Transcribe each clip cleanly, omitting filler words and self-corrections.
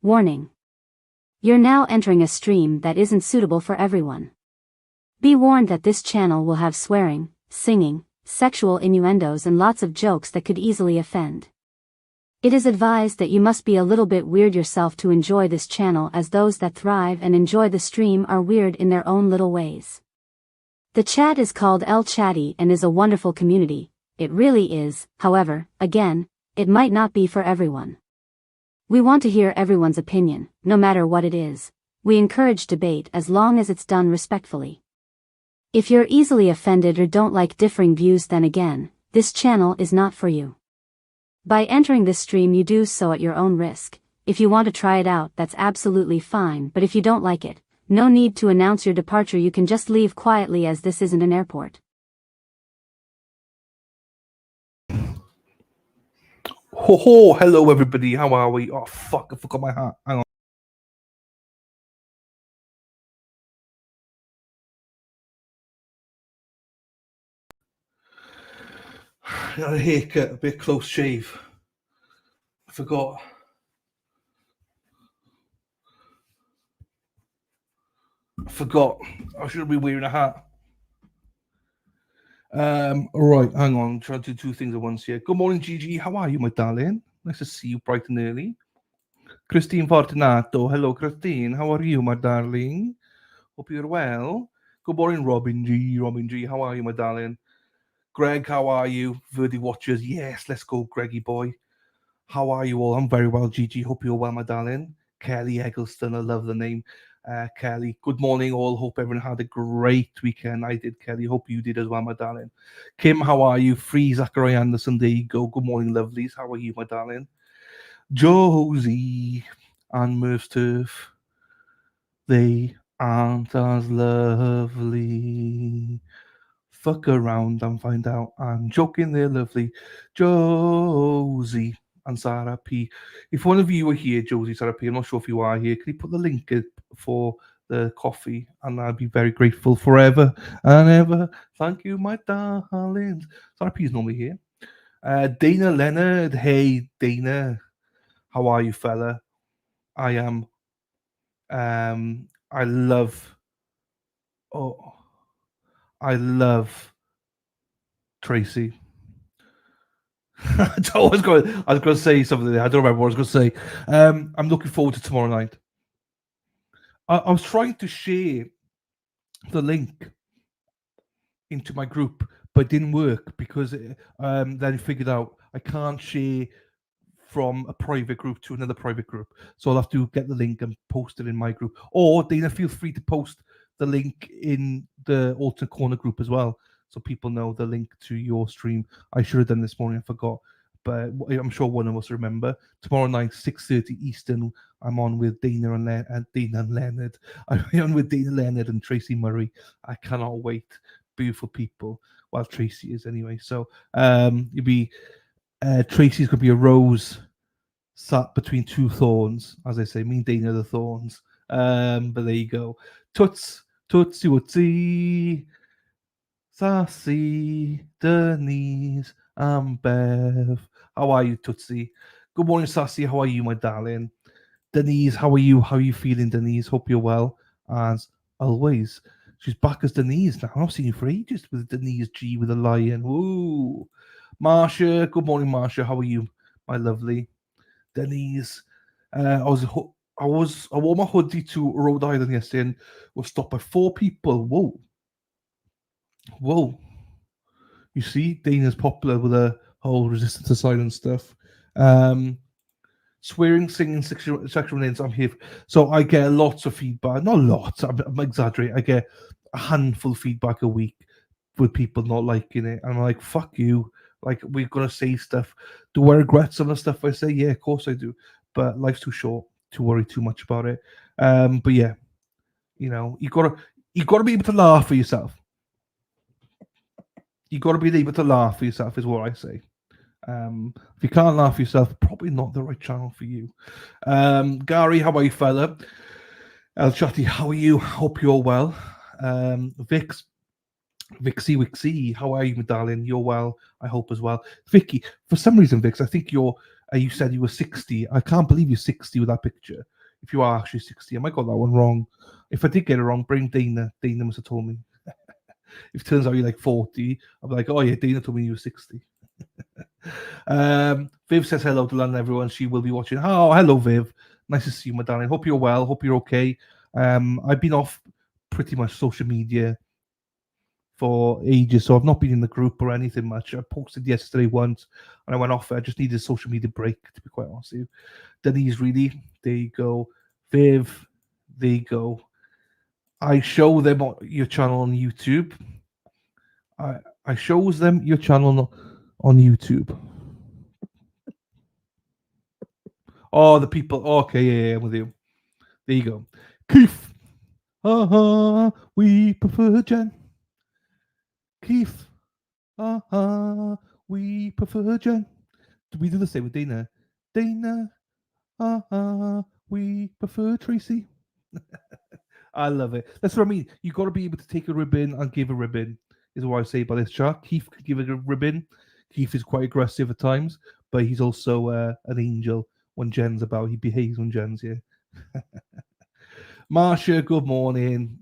Warning. You're now entering a stream that isn't suitable for everyone. Be warned that this channel will have swearing, singing, sexual innuendos and lots of jokes that could easily offend. It is advised that you must be a little bit weird yourself to enjoy this channel, as those that thrive and enjoy the stream are weird in their own little ways. The chat is called El Chatty and is a wonderful community. It really is. However, again, it might not be for everyone. We want to hear everyone's opinion, no matter what it is. We encourage debate as long as it's done respectfully. If you're easily offended or don't like differing views, then again, this channel is not for you. By entering this stream you do so at your own risk. If you want to try it out, that's absolutely fine, but if you don't like it, no need to announce your departure, you can just leave quietly, as this isn't an airport. Ho ho, hello everybody, how are we? Oh fuck, I forgot my hat, hang on. I got a haircut, a bit close shave. I forgot. I should be wearing a hat. Right, hang on. I'm trying to do two things at once here. Good morning, Gigi. How are you, my darling? Nice to see you bright and early. Christine Fortunato. Hello, Christine. How are you, my darling? Hope you're well. Good morning, Robin G. Robin G. How are you, my darling? Greg, how are you? Verdi Watchers. Yes, let's go, Greggy boy. How are you all? I'm very well, Gigi. Hope you're well, my darling. Kelly Eggleston. I love the name. Kelly, good morning all. Hope everyone had a great weekend. I did, Kelly. Hope you did as well, my darling. Kim, how are you? Free Zachary Anderson. There you go. Good morning, lovelies. How are you, my darling? Josie and Merv Turf. They aren't as lovely. Fuck around and find out. I'm joking, they're lovely. Josie and Sarah P. If one of you are here, Josie, Sarah P, I'm not sure if you are here, can you put the link for the coffee? And I'd be very grateful forever and ever. Thank you, my darlings. Sarah P is normally here. Dana Leonard. Hey, Dana. How are you, fella? I am. I love Tracy. I was going to say something there. I don't remember what I was going to say. I'm looking forward to tomorrow night. I was trying to share the link into my group, but it didn't work because then I figured out I can't share from a private group to another private group. So I'll have to get the link and post it in my group. Or Dana, feel free to post the link in the Alternate Corner group as well, so people know the link to your stream. I should have done this morning, I forgot, but I'm sure one of us remember. Tomorrow night, 6:30 Eastern, I'm on with Dana and Leonard. I'm on with Dana Leonard and Tracy Murray. I cannot wait. Beautiful people. Well, Tracy is anyway. So you'll be Tracy's gonna be a rose sat between two thorns, as I say. Me and Dana are the thorns. But there you go. Toots, Tootsie Wootsie, Sassy, Denise, and Bev. How are you, Tootsie? Good morning, Sassy. How are you, my darling? Denise, how are you? How are you feeling, Denise? Hope you're well. As always, she's back as Denise now. I've not seen you for ages with Denise G with a lion. Woo! Marsha, good morning, Marsha. How are you, my lovely? Denise, I wore my hoodie to Rhode Island yesterday and was stopped by 4 people. Whoa. You see, Dana's popular with the whole resistance to silence stuff. Swearing, singing, sexual names. I'm here. So I get lots of feedback. Not lots. I'm exaggerating. I get a handful of feedback a week with people not liking it. And I'm like, fuck you. Like, we're going to say stuff. Do I regret some of the stuff I say? Yeah, of course I do. But life's too short to worry too much about it. But yeah, you know, you gotta be able to laugh for yourself. You gotta be able to laugh for yourself, is what I say. If you can't laugh for yourself, probably not the right channel for you. Gary, how are you, fella? El Chatty, how are you? Hope you're well. Vix, Wixie, how are you, my darling? You're well, I hope as well. Vicky, for some reason, Vix, I think you said you were 60. I can't believe you're 60 with that picture. If you are actually 60, I might got that one wrong. If I did get it wrong, bring Dana. Dana must have told me. If it turns out you're like 40, I'll be like, oh yeah, Dana told me you were 60. Viv says hello to London, everyone. She will be watching. Oh, hello, Viv. Nice to see you, my darling. Hope you're well. Hope you're okay. I've been off pretty much social media for ages, so I've not been in the group or anything much. I posted yesterday once, and I went off. I just needed a social media break, to be quite honest with you. Denise, really, there you go. Viv, there you go. I show them your channel on YouTube. I shows them your channel on YouTube. Oh, the people. Okay, yeah, I'm with you. There you go. Keith. We prefer Jen. Keith. We prefer Jen. Do we do the same with Dana? Dana. We prefer Tracy. I love it. That's what I mean. You got to be able to take a ribbon and give a ribbon, is what I say by this chart. Keith could give a ribbon. Keith is quite aggressive at times, but he's also an angel when Jen's about. He behaves when Jen's here. Marsha, good morning.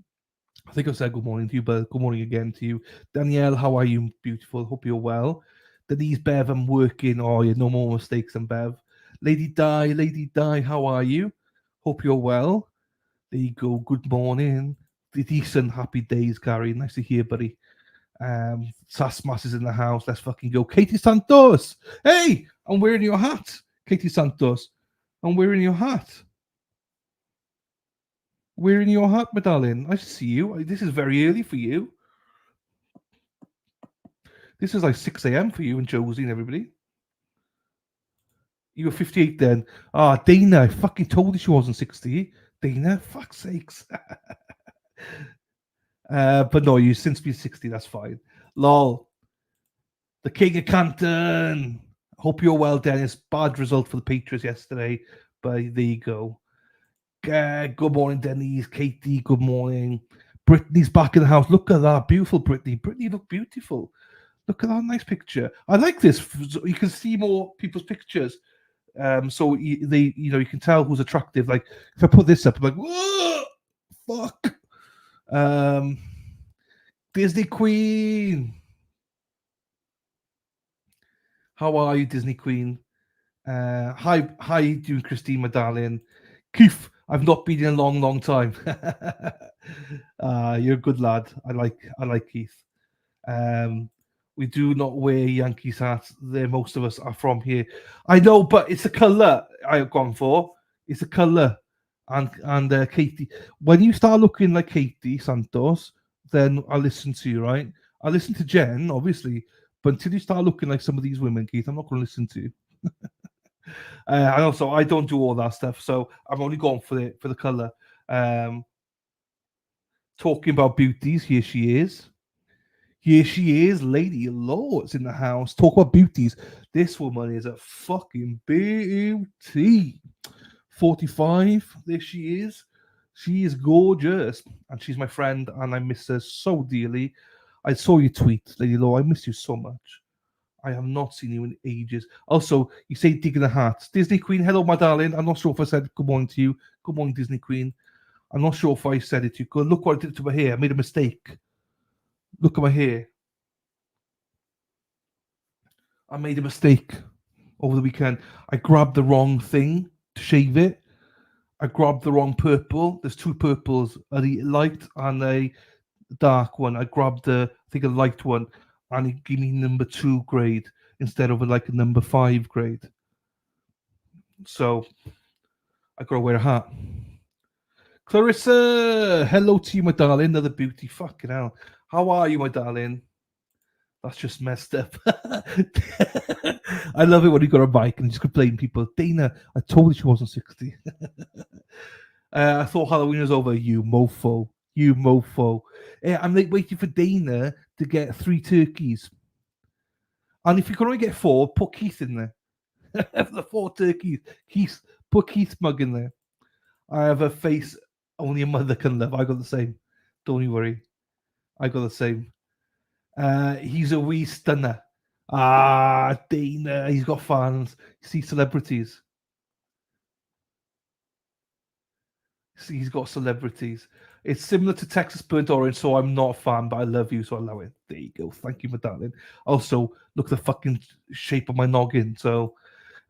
I think I said good morning to you, but good morning again to you. Danielle, how are you? Beautiful. Hope you're well. Denise, Bev, I'm working. Oh, yeah, no more mistakes than Bev. Lady Di, how are you? Hope you're well. There you go. Good morning. The decent happy days, Gary. Nice to hear, buddy. Sasmas is in the house. Let's fucking go. Katie Santos. Hey, I'm wearing your hat. Katie Santos. I'm wearing your hat. Wearing your hat, my darling. I see you. This is very early for you. This is like 6 a.m. for you and Josie and everybody. You were 58 then. Dana, I fucking told you she wasn't 60. Dana, fuck's sakes. But no, you since been 60, that's fine. Lol. The King of Canton. Hope you're well, Dennis. Bad result for the Patriots yesterday, but there you go. Good morning, Denise. Katie, good morning. Brittany's back in the house. Look at that. Beautiful, Brittany. Brittany, look beautiful. Look at that nice picture. I like this. You can see more people's pictures. So you can tell who's attractive. Like if I put this up, I'm like, whoa, fuck. Disney Queen. How are you, Disney Queen? Hi, you doing, Christine, my darling? Keith, I've not been in a long, long time. You're a good lad. I like Keith. We do not wear Yankees hats. Most of us are from here. I know, but it's a colour I've gone for. It's a colour. And Katie, when you start looking like Katie Santos, then I'll listen to you, right? I'll listen to Jen, obviously, but until you start looking like some of these women, Keith, I'm not going to listen to you. And also, I don't do all that stuff, so I'm only going for the colour. Talking about beauties, here she is. Here she is, Lady Lord's in the house. Talk about beauties. This woman is a fucking beauty. 45, there she is. She is gorgeous, and she's my friend, and I miss her so dearly. I saw your tweet, Lady Law. I miss you so much. I have not seen you in ages. Also, you say digging the hat. Disney Queen, hello, my darling. I'm not sure if I said good morning to you. Good morning, Disney Queen. I'm not sure if I said it to you. Look what I did to my hair. I made a mistake. Look at my hair. I made a mistake over the weekend. I grabbed the wrong thing to shave it. I grabbed the wrong purple. There's two purples, a light and a dark one. I grabbed I think a light one, and it gave me number 2 grade instead of a number 5 grade. So I gotta wear a hat. Clarissa, hello to you, my darling. Another beauty. Fucking hell. How are you, my darling? That's just messed up. I love it when you got a mic and just complain people. Dana, I told you she wasn't 60. I thought Halloween was over. You mofo. You mofo. I'm waiting for Dana to get 3 turkeys. And if you can only get 4, put Keith in there. The 4 turkeys. Keith, put Keith's mug in there. I have a face only a mother can love. I got the same. Don't you worry. I got the same. He's a wee stunner. Ah, Dana, he's got fans. See celebrities. See, he's got celebrities. It's similar to Texas Burnt Orange, so I'm not a fan, but I love you, so I love it. There you go. Thank you, my darling. Also, look at the fucking shape of my noggin. So,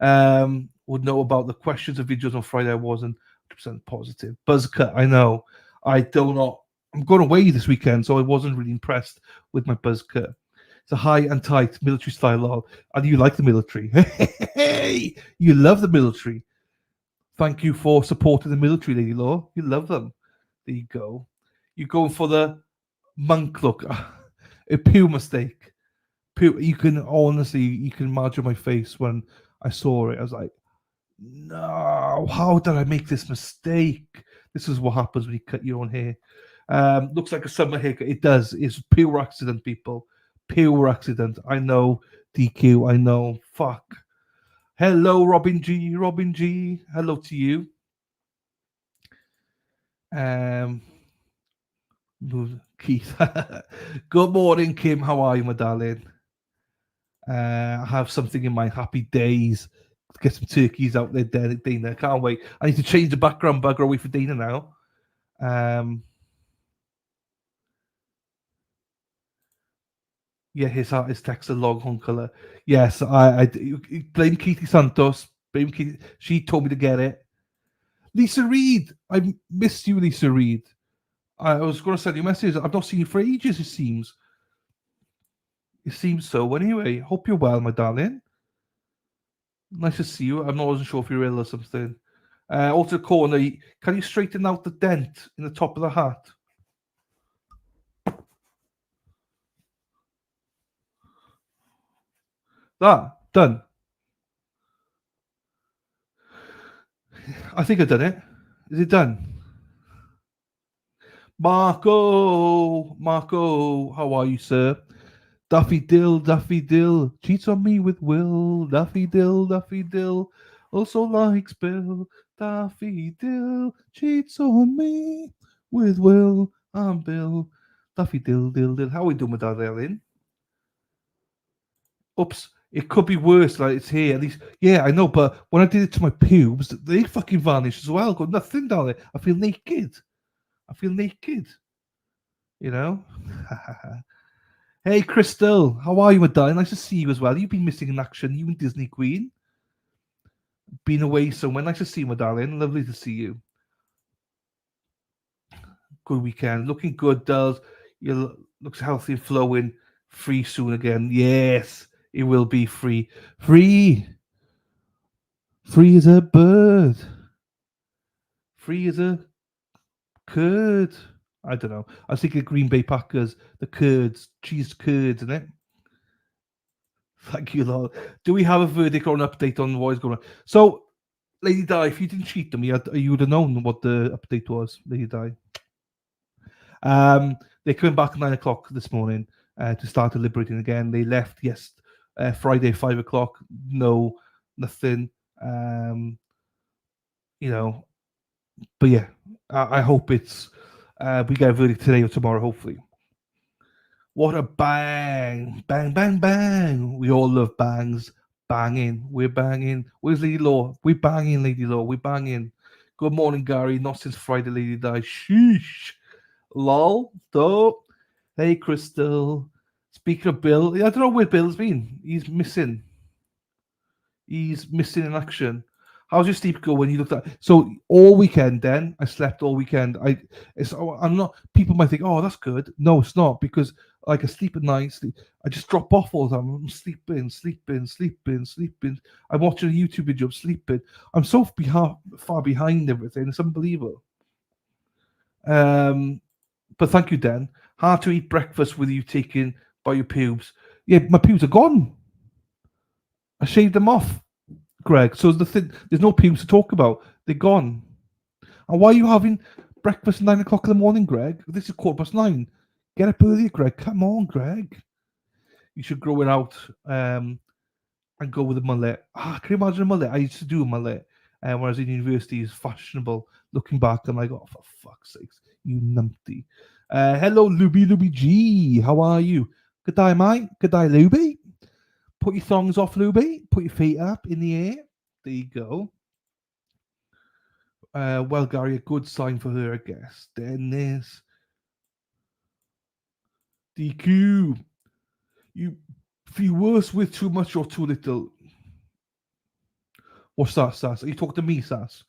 would know about the questions and videos on Friday. I wasn't 100% positive. Buzzcut, I know. I do not. I'm going away this weekend, so I wasn't really impressed with my buzzcut. It's a high and tight military style lol. And you like the military. Hey, you love the military. Thank you for supporting the military, Lady Law. You love them. There you go. You're going for the monk look. A pure mistake. You can honestly, you can imagine my face when I saw it. I was like, no, how did I make this mistake? This is what happens when you cut your own hair. Looks like a summer haircut. It does. It's pure accident, people. Pure accident. I know, DQ. I know. Fuck. Hello, Robin G. Robin G. Hello to you. Keith. Good morning, Kim. How are you, my darling? I have something in mind. Happy days. Get some turkeys out there, Dana. Can't wait. I need to change the background bugger away for Dana now. Yeah, his heart is text a Longhorn color. Yes, I blame Keithy Santos. Blame Keithy. She told me to get it. Lisa Reed. I missed you, Lisa Reed. I was going to send you a message. I've not seen you for ages, it seems. It seems so. Anyway, hope you're well, my darling. Nice to see you. I'm not wasn't sure if you're ill or something. Also, corner, can you straighten out the dent in the top of the hat? That done. I think I've done it. Is it done? Marco, how are you, sir? Daffy Dill, cheats on me with Will. Daffy Dill, also likes Bill. Daffy Dill cheats on me with Will and Bill. Daffy Dill. How are we doing with that, Ellen? Oops, it could be worse. Like it's here at least. Yeah, I know, but when I did it to my pubes, they fucking vanished as well. Got nothing down there. I feel naked. You know. Hey, Crystal, how are you, my darling? Nice to see you as well. You've been missing in action. You and Disney Queen. Been away somewhere. Nice to see you, my darling. Lovely to see you. Good weekend. Looking good, Dolls. You looks healthy and flowing. Free soon again. Yes, it will be free. Free as a bird. Free as a curd. I don't know. I was thinking Green Bay Packers, the curds, cheese curds, isn't it? Thank you, Lord. Do we have a verdict or an update on what is going on? So, Lady Di, if you didn't cheat them, you would have known what the update was, Lady Di. They came back at 9 o'clock this morning to start deliberating again. They left Friday 5 o'clock. No, nothing. But yeah, I hope it's we get a verdict today or tomorrow, hopefully. What a bang! Bang, bang, bang! We all love bangs. Banging. We're banging. Where's Lady Law? We're banging, Lady Law. We're banging. Good morning, Gary. Not since Friday, Lady Di. Sheesh. Lol. Dope. Hey, Crystal. Speaking of Bill, I don't know where Bill's been. He's missing. In action. How's your sleep go when you looked at? So all weekend, then I slept all weekend. I'm not. People might think, oh, that's good. No, it's not because like I sleep at night. I just drop off all the time. I'm sleeping. I'm watching a YouTube video. I'm sleeping. I'm so far behind everything. It's unbelievable. But thank you, Dan. Hard to eat breakfast with you taken by your pubes. Yeah, my pubes are gone. I shaved them off, Greg. So there's no pubes to talk about. They're gone. And why are you having breakfast at 9 o'clock in the morning, Greg? This is 9:15. Get up earlier, Greg. Come on, Greg. You should grow it out and go with a mullet. Can you imagine a mullet? I used to do a mullet when I was in university. It's fashionable. Looking back, I'm like, oh, for fuck's sakes, you numpty. Hello, Luby G. How are you? Good day, mate. Good day, Luby. Put your thongs off, Luby. Put your feet up in the air. There you go. Well, Gary, a good sign for her, I guess. Then there's DQ. You feel worse with too much or too little. What's that, Sass? Are you talking to me, Sass?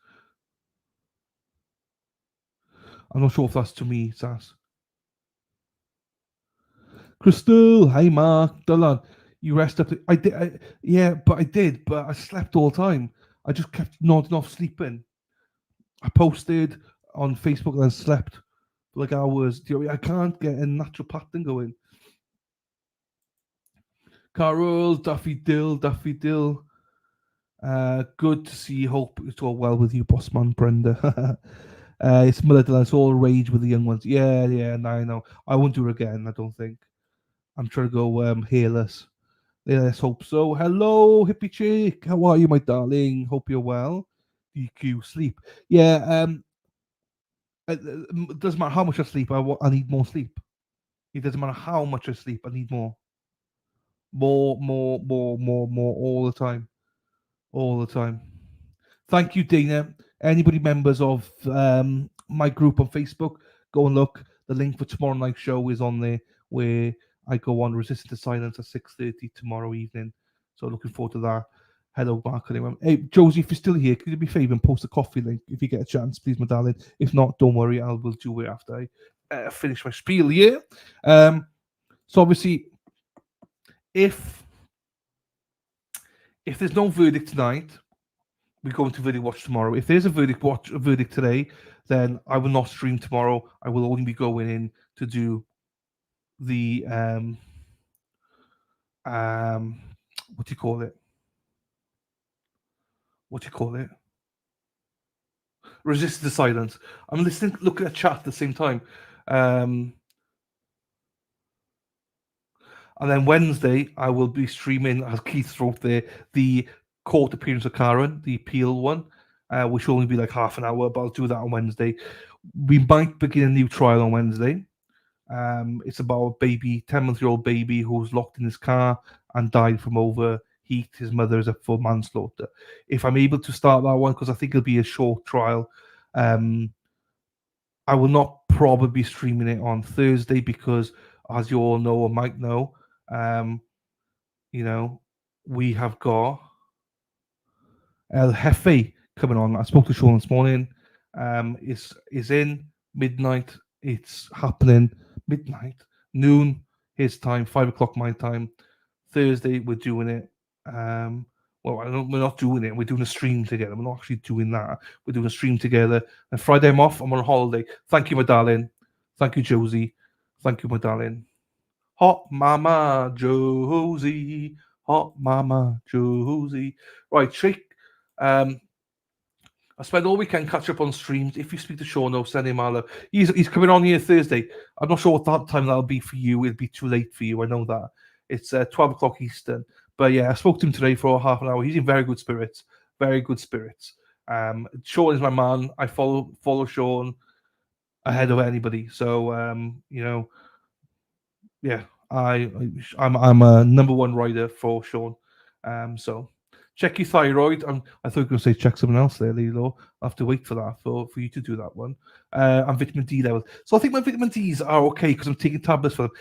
I'm not sure if that's to me, Sass. Crystal, hey Mark, Dylan, you rest up. I did, yeah, but I did, but I slept all the time. I just kept nodding off sleeping. I posted on Facebook and then slept for like hours. I can't get a natural pattern going. Carol, Daffy Dill. Good to see you. Hope it's all well with you, boss man, Brenda. It's Miller, it's all rage with the young ones. Yeah, I know. I won't do it again, I don't think. I'm trying to go hairless. Yeah, let's hope so. Hello, hippie chick. How are you, my darling? Hope you're well. DQ, sleep. Yeah, it doesn't matter how much I sleep, I need more sleep. It doesn't matter how much I sleep, I need more. More, all the time. All the time. Thank you, Dina. Anybody members of my group on Facebook, go and look. The link for tomorrow night's show is on there, where I go on Resisting to Silence at 6:30 tomorrow evening. So looking forward to that. Hello, Mark. Anyway. Hey, Josie, if you're still here, could you do me a favour and post a coffee link if you get a chance, please, my darling? If not, don't worry, I will do it after I finish my spiel here. So obviously, if there's no verdict tonight, we go into verdict watch tomorrow. If there's a verdict today, then I will not stream tomorrow. I will only be going in to do the what do you call it? Resist the silence. I'm listening, looking at chat at the same time. And then Wednesday, I will be streaming, as Keith wrote there, the court appearance of Karen, the appeal one, which will only be like half an hour, but I'll do that on Wednesday. We might begin a new trial on Wednesday. It's about a baby, 10-month-old baby who's locked in his car and died from overheat. His mother is up for manslaughter. If I'm able to start that one, because I think it'll be a short trial, I will not probably be streaming it on Thursday because, as you all know or might know, we have got El Jefe coming on. I spoke to Sean this morning. Is in midnight. It's happening midnight, noon his time, 5 o'clock my time. Thursday we're doing it. We're not doing it. We're doing a stream together. We're not actually doing that. We're doing a stream together. And Friday I'm off. I'm on holiday. Thank you, my darling. Thank you, Josie. Thank you, my darling. Hot Mama Josie. Hot Mama Josie. Right, Trick. I spent all weekend catch up on streams. If you speak to Sean, no, send him a he's coming on here Thursday. I'm not sure what that time that'll be for you. It'll be too late for you. I know that. It's 12 o'clock Eastern. But yeah, I spoke to him today for half an hour. He's in very good spirits. Very good spirits. Sean is my man. I follow Sean ahead of anybody. So yeah, I'm a number one rider for Sean. So check your thyroid. I thought you were going to say check someone else there, Lilo. I'll have to wait for that for you to do that one. And vitamin D level. So I think my vitamin Ds are okay because I'm taking tablets for them.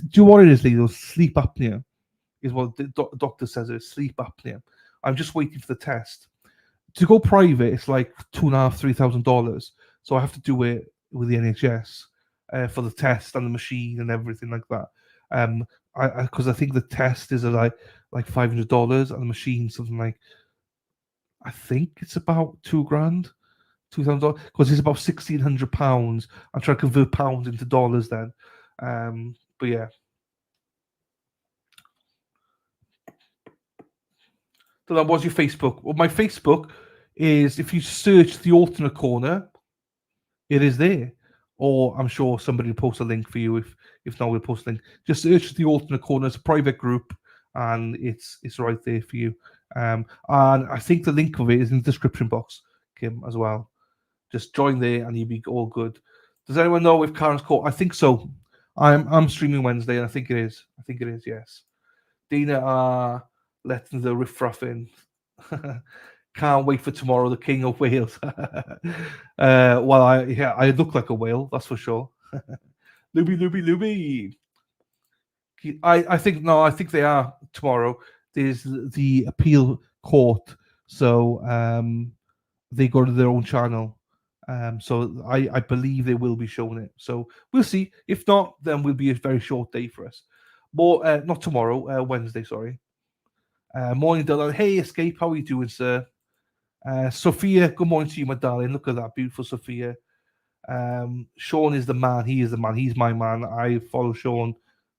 Do you know what it is, Lilo? Sleep apnea is what the doctor says. It's sleep apnea. I'm just waiting for the test. To go private, it's like $2,500-3,000. So I have to do it with the NHS for the test and the machine and everything like that. Because I think the test is like $500 and the machine something like, I think it's about $2,000, $2,000, because it's about £1,600. I'm trying to convert pounds into dollars then. But yeah. So that was your Facebook. Well, my Facebook is, if you search the alternate corner, it is there. Or I'm sure somebody will post a link for you. If not, we'll post a link. Just search the alternate corner. It's a private group, and it's right there for you. And I think the link of it is in the description box, Kim, as well. Just join there, and you'll be all good. Does anyone know if Karen's caught? I think so. I'm streaming Wednesday, and I think it is. I think it is. Yes. Dina are letting the riffraff in. Can't wait for tomorrow, the King of Wales. Well, I look like a whale, that's for sure. Looby, looby, looby. I think no, I think they are tomorrow. There's the appeal court, so they go to their own channel. So I believe they will be showing it. So we'll see. If not, then will be a very short day for us. More not tomorrow, Wednesday. Sorry. Morning, Dylan. Hey, Escape. How are you doing, sir? Sophia, good morning to you, my darling. Look at that, beautiful Sophia. Sean is the man. He is the man. He's my man. I follow Sean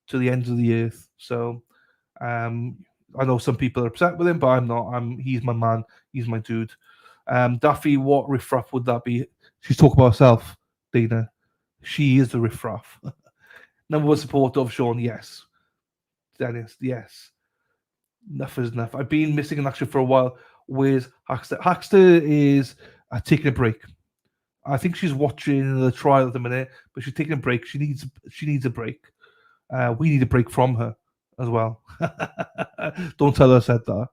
to the ends of the earth. So I know some people are upset with him, but I'm not. He's my man. He's my dude. Daffy, what riffraff would that be? She's talking about herself, Dina. She is the riffraff. Number one supporter of Sean, yes. Dennis, yes. Enough is enough. I've been missing in action for a while. Where's Hackster? Hackster is taking a break. I think she's watching the trial at the minute, but she's taking a break. She needs a break. We need a break from her as well. Don't tell her I said that.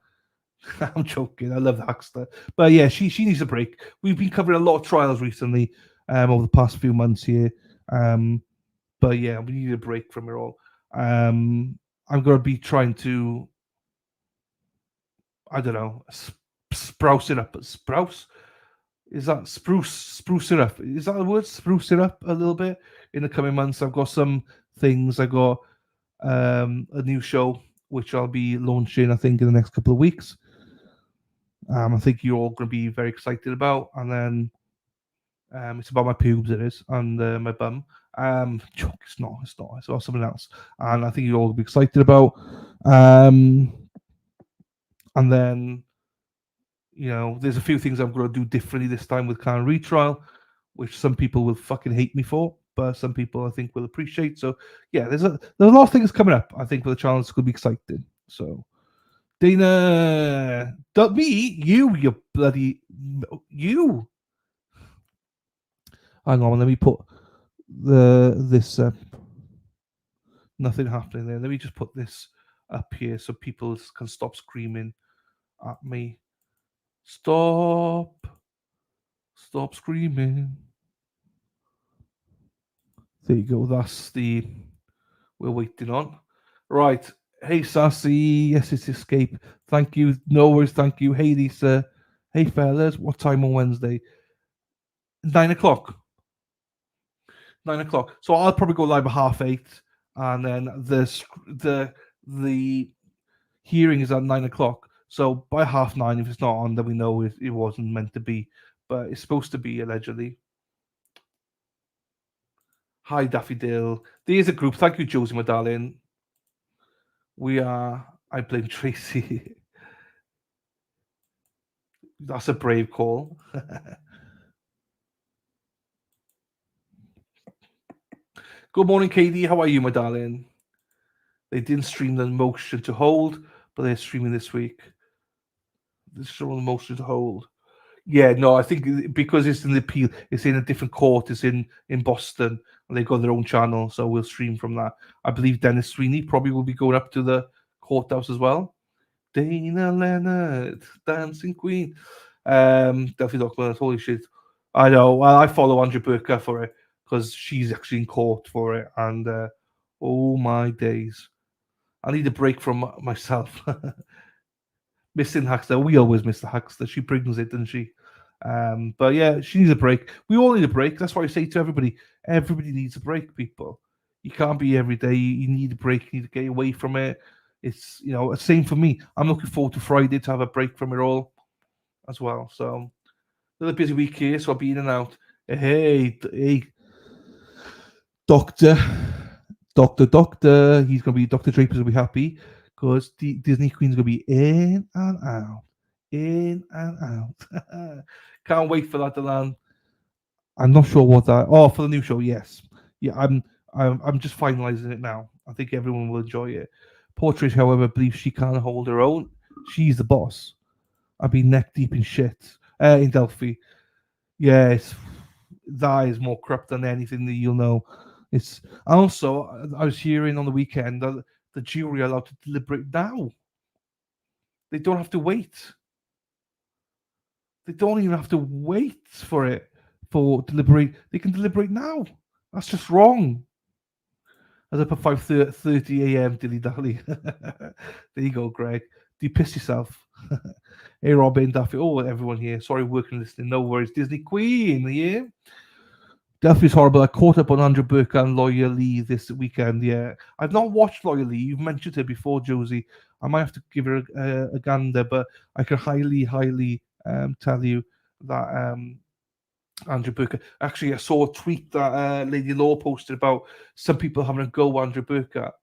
I'm joking. I love Hackster, but yeah, she needs a break. We've been covering a lot of trials recently over the past few months here, but yeah, we need a break from it all. I'm gonna be trying to, I don't know, sprouse it up. Sprouse? Is that spruce it up? Is that the word? Spruce it up a little bit in the coming months. I've got some things. I got a new show which I'll be launching, I think, in the next couple of weeks. I think you're all going to be very excited about. And then it's about my pubes, it is, and my bum. Joke, it's not. It's about something else. And I think you're all going to be excited about. And then, there's a few things I'm going to do differently this time with Clan Retrial, which some people will fucking hate me for, but some people I think will appreciate. So yeah, there's a lot of things coming up. I think for the channel it's going to be exciting. So Dana, not me, you bloody you. Hang on, let me put this. Nothing happening there. Let me just put this up here so people can stop screaming at me. Stop screaming. There you go. That's the we're waiting on. Right. Hey, Sassy. Yes, it's Escape. Thank you. No worries. Thank you. Hey, Lisa. Hey, fellas. What time on Wednesday? 9 o'clock. 9 o'clock. So I'll probably go live at 8:30, and then the hearing is at 9 o'clock. So by 9:30, if it's not on, then we know it wasn't meant to be, but it's supposed to be allegedly. Hi, Daffodil. There's a group. Thank you, Josie, my darling. I blame Tracy. That's a brave call. Good morning, Katie. How are you, my darling? They didn't stream the motion to hold, but they're streaming this week. They're showing the motion to hold. Yeah, no, I think because it's in the appeal, it's in a different court. It's in Boston, and they've got their own channel, so we'll stream from that. I believe Dennis Sweeney probably will be going up to the courthouse as well. Dana Leonard, Dancing Queen. Delphi Dockland, holy shit. I know. Well, I follow Andrew Burka for it because she's actually in court for it, and oh my days, I need a break from myself. Missing Hackster, we always miss the Hackster. She brings it, doesn't she? But yeah, she needs a break. We all need a break. That's why I say to everybody needs a break, people. You can't be every day. You need a break. You need to get away from it. It's, same for me. I'm looking forward to Friday to have a break from it all as well. So, another busy week here, so I'll be in and out. Hey, Doctor. He's going to be, Dr. Draper's going to be happy because Disney Queen's going to be in and out. In and out. Can't wait for that to land. I'm not sure what that. Oh, for the new show, yes. Yeah, I'm just finalizing it now. I think everyone will enjoy it. Portrait, however, believes she can't hold her own. She's the boss. I've been neck deep in shit in Delphi. Yes, that is more corrupt than anything that you'll know It's also I was hearing on the weekend that the jury are allowed to deliberate now. They don't have to wait. They don't even have to wait for it for deliberate. They can deliberate now. That's just wrong. As up at 5:30 a.m. dilly dally. There you go, Greg. Do you piss yourself? Hey, Robin, Daffy. Oh, everyone here. Sorry, working listening. No worries. Disney Queen here. Duffy's horrible. I caught up on Andrew Burke and Lawyer Lee this weekend. Yeah, I've not watched Lawyer Lee. You've mentioned her before, Josie. I might have to give her a gander, but I can highly tell you that Andrew Burke. Actually, I saw a tweet that Lady Law posted about some people having a go Andrew Burke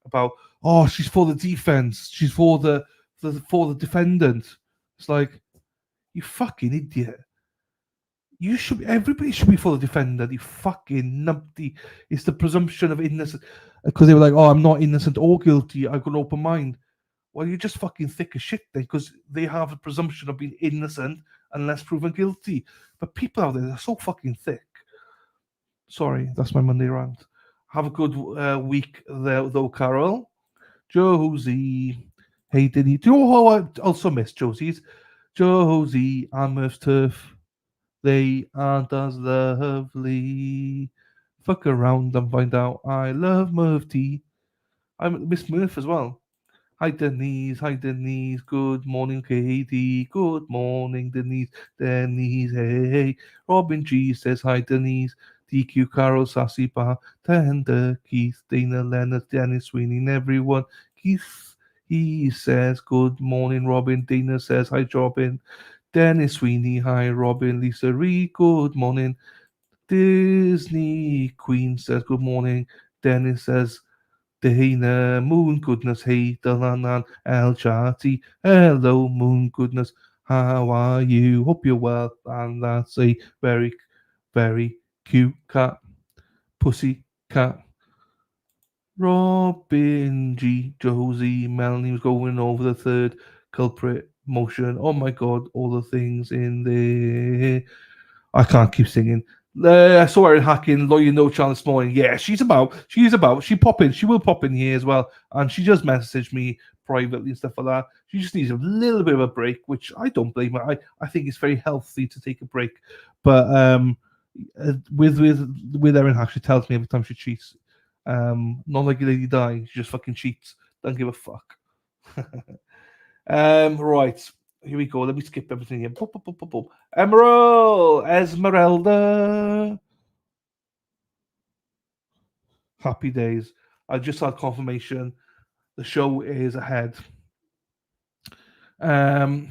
about, oh, she's for the defense, she's for the defendant. It's like, you fucking idiot. Everybody should be for the defendant, you fucking numpty. It's the presumption of innocence. Because they were like, oh, I'm not innocent or guilty, I've got an open mind. Well, you're just fucking thick as shit then, because they have a presumption of being innocent unless proven guilty. But people out there are so fucking thick. Sorry, that's my Monday rant. Have a good week there, though, Carol. Josie. Hey, did he? Do you know how I also miss Josie's? Josie and Murph's Turf. They aren't as lovely. Fuck around and find out I love Murph T. I miss Murph as well. Hi Denise, good morning Katie, good morning Denise, hey, Robin G says hi Denise, DQ Carol, Sassy Bar, Tender, Keith, Dana, Leonard, Dennis, Sweeney, and everyone. Keith, he says good morning Robin, Dana says hi Robin, Dennis, Sweeney, hi Robin, Lisa Reed, good morning, Disney Queen says good morning, Dennis says Dana, Moon Goodness, hey, Dalanan, El Chati, hello, Moon Goodness, how are you? Hope you're well. And that's a very, very cute cat, pussy cat. Robin G, Josie, Melanie was going over the third culprit motion. Oh my god, all the things in there. I can't keep singing. I saw her hacking Lawyer No Chance this morning. Yeah, she's about. She pop in. She will pop in here as well. And she just messaged me privately and stuff like that. She just needs a little bit of a break, which I don't blame her. I think it's very healthy to take a break. But with Erin Hack, she tells me every time she cheats. Not like Lady Di, she just fucking cheats. Don't give a fuck. Right. Here we go. Let me skip everything here. Boop, boop, boop, boop, boop. Emerald, Esmeralda. Happy days. I just had confirmation. The show is ahead. I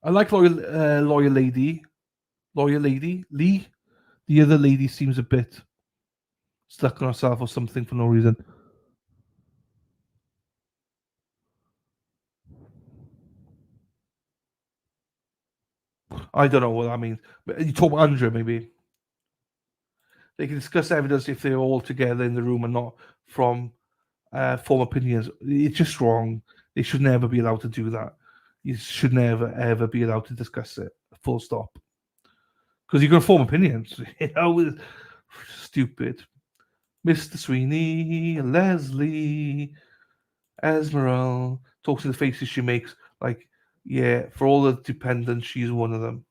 like Lawyer Lady. Lawyer Lady. Lee. The other lady seems a bit stuck on herself or something for no reason. I don't know what that means. But you talk about Andrea, maybe. They can discuss evidence if they're all together in the room and not from form opinions. It's just wrong. They should never be allowed to do that. You should never, ever be allowed to discuss it. Full stop. Because you're going to form opinions. You know, stupid. Mr. Sweeney, Leslie, Esmeralda, talks to the faces she makes. Like, yeah, for all the dependents, she's one of them.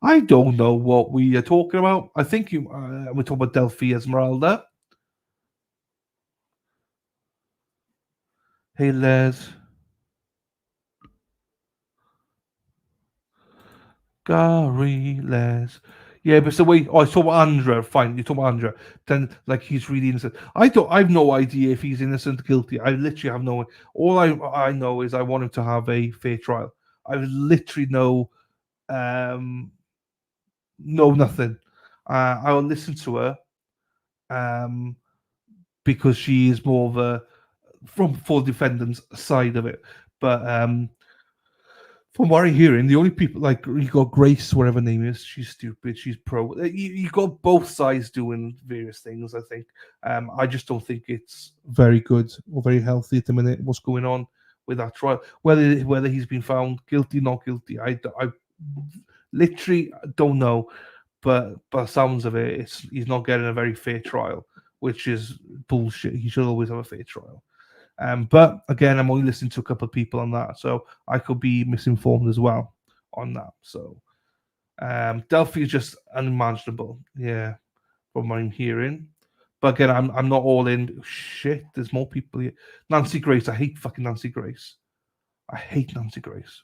I don't know what we are talking about. I think we're talking about Delphi Esmeralda. Hey, Les. Gary, Les. Yeah, but it's the way. Oh, I saw Andra. Fine, you talk about Andra. Then, like, he's really innocent. I've no idea if he's innocent or guilty. I literally have no. All I know is I want him to have a fair trial. I literally know nothing. I will listen to her, because she is more of a for defendant's side of it. But from what I'm hearing, the only people like you got Grace, whatever her name is, she's stupid. She's pro. You got both sides doing various things. I think. I just don't think it's very good or very healthy at the minute. What's going on with that trial? Whether he's been found guilty, not guilty, I literally don't know. but by the sounds of it, he's not getting a very fair trial, which is bullshit. He should always have a fair trial. But again, I'm only listening to a couple of people on that, so I could be misinformed as well on that. So Delphi is just unimaginable, yeah, from what I'm hearing. But again, I'm not all in. Shit, there's more people here. Nancy Grace, I hate fucking Nancy Grace. I hate Nancy Grace.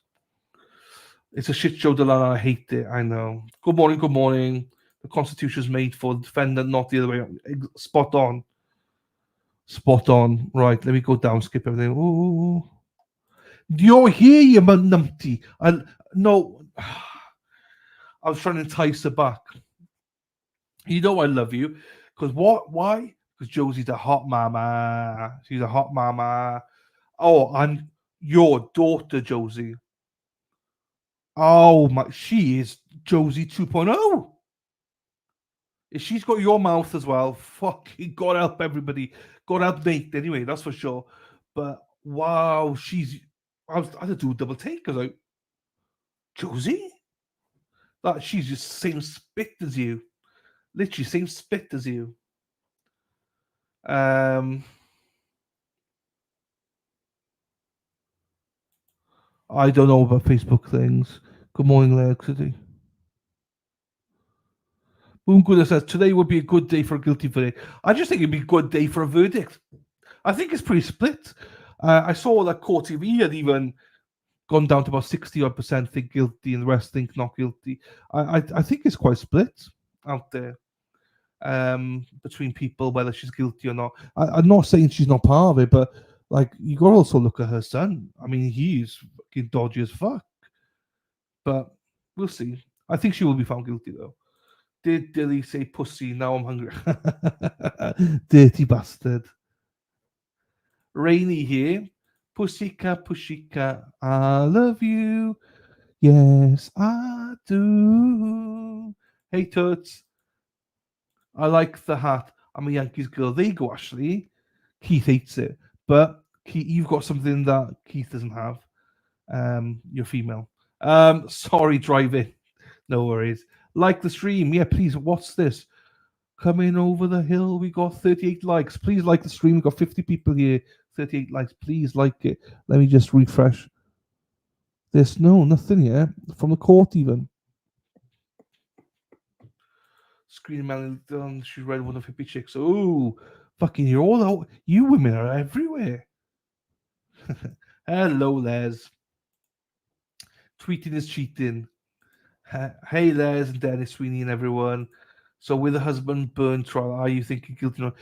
It's a shit show, Delana. I hate it. I know. Good morning, good morning. The Constitution's made for the defendant, not the other way. Spot on. Spot on. Right, let me go down, skip everything. Ooh. Do you hear you, man, numpty? No, I was trying to entice her back. You know I love you. Because what? Why? Because Josie's a hot mama. She's a hot mama. Oh, I'm your daughter, Josie. Oh, my. She is Josie 2.0. If she's got your mouth as well, fucking God help everybody. God help Nate, anyway, that's for sure. But wow, I had to do a double take because like, Josie? That she's just same spit as you. Literally same spit as you. I don't know about Facebook things. Good morning, Lexity. Boom Good says today would be a good day for a guilty verdict. I just think it'd be a good day for a verdict. I think it's pretty split. I saw that Court TV had even gone down to about 60% think guilty and the rest think not guilty. I think it's quite split out there between people whether she's guilty or not. I'm not saying she's not part of it, but like you got to also look at her son. I mean, he's fucking dodgy as fuck. But we'll see. I think she will be found guilty though. Did Dilly say pussy? Now I'm hungry. Dirty bastard. Rainy here. Pussycat, pussycat, I love you. Yes, I do. Hey, Toots. I like the hat. I'm a Yankees girl. There you go, Ashley. Keith hates it. But Keith, you've got something that Keith doesn't have. You're female. Sorry, driving. No worries. Like the stream. Yeah, please. What's this? Coming over the hill. We got 38 likes. Please like the stream. We got 50 people here. 38 likes. Please like it. Let me just refresh. There's nothing here from the court even. Screen Melanie, she read one of hippie chicks. Oh, fucking, you're all out. You women are everywhere. Hello, Les. Tweeting is cheating. Hey, Les and Dennis Sweeney and everyone. So, with the husband burn trial, are you thinking guilty? No,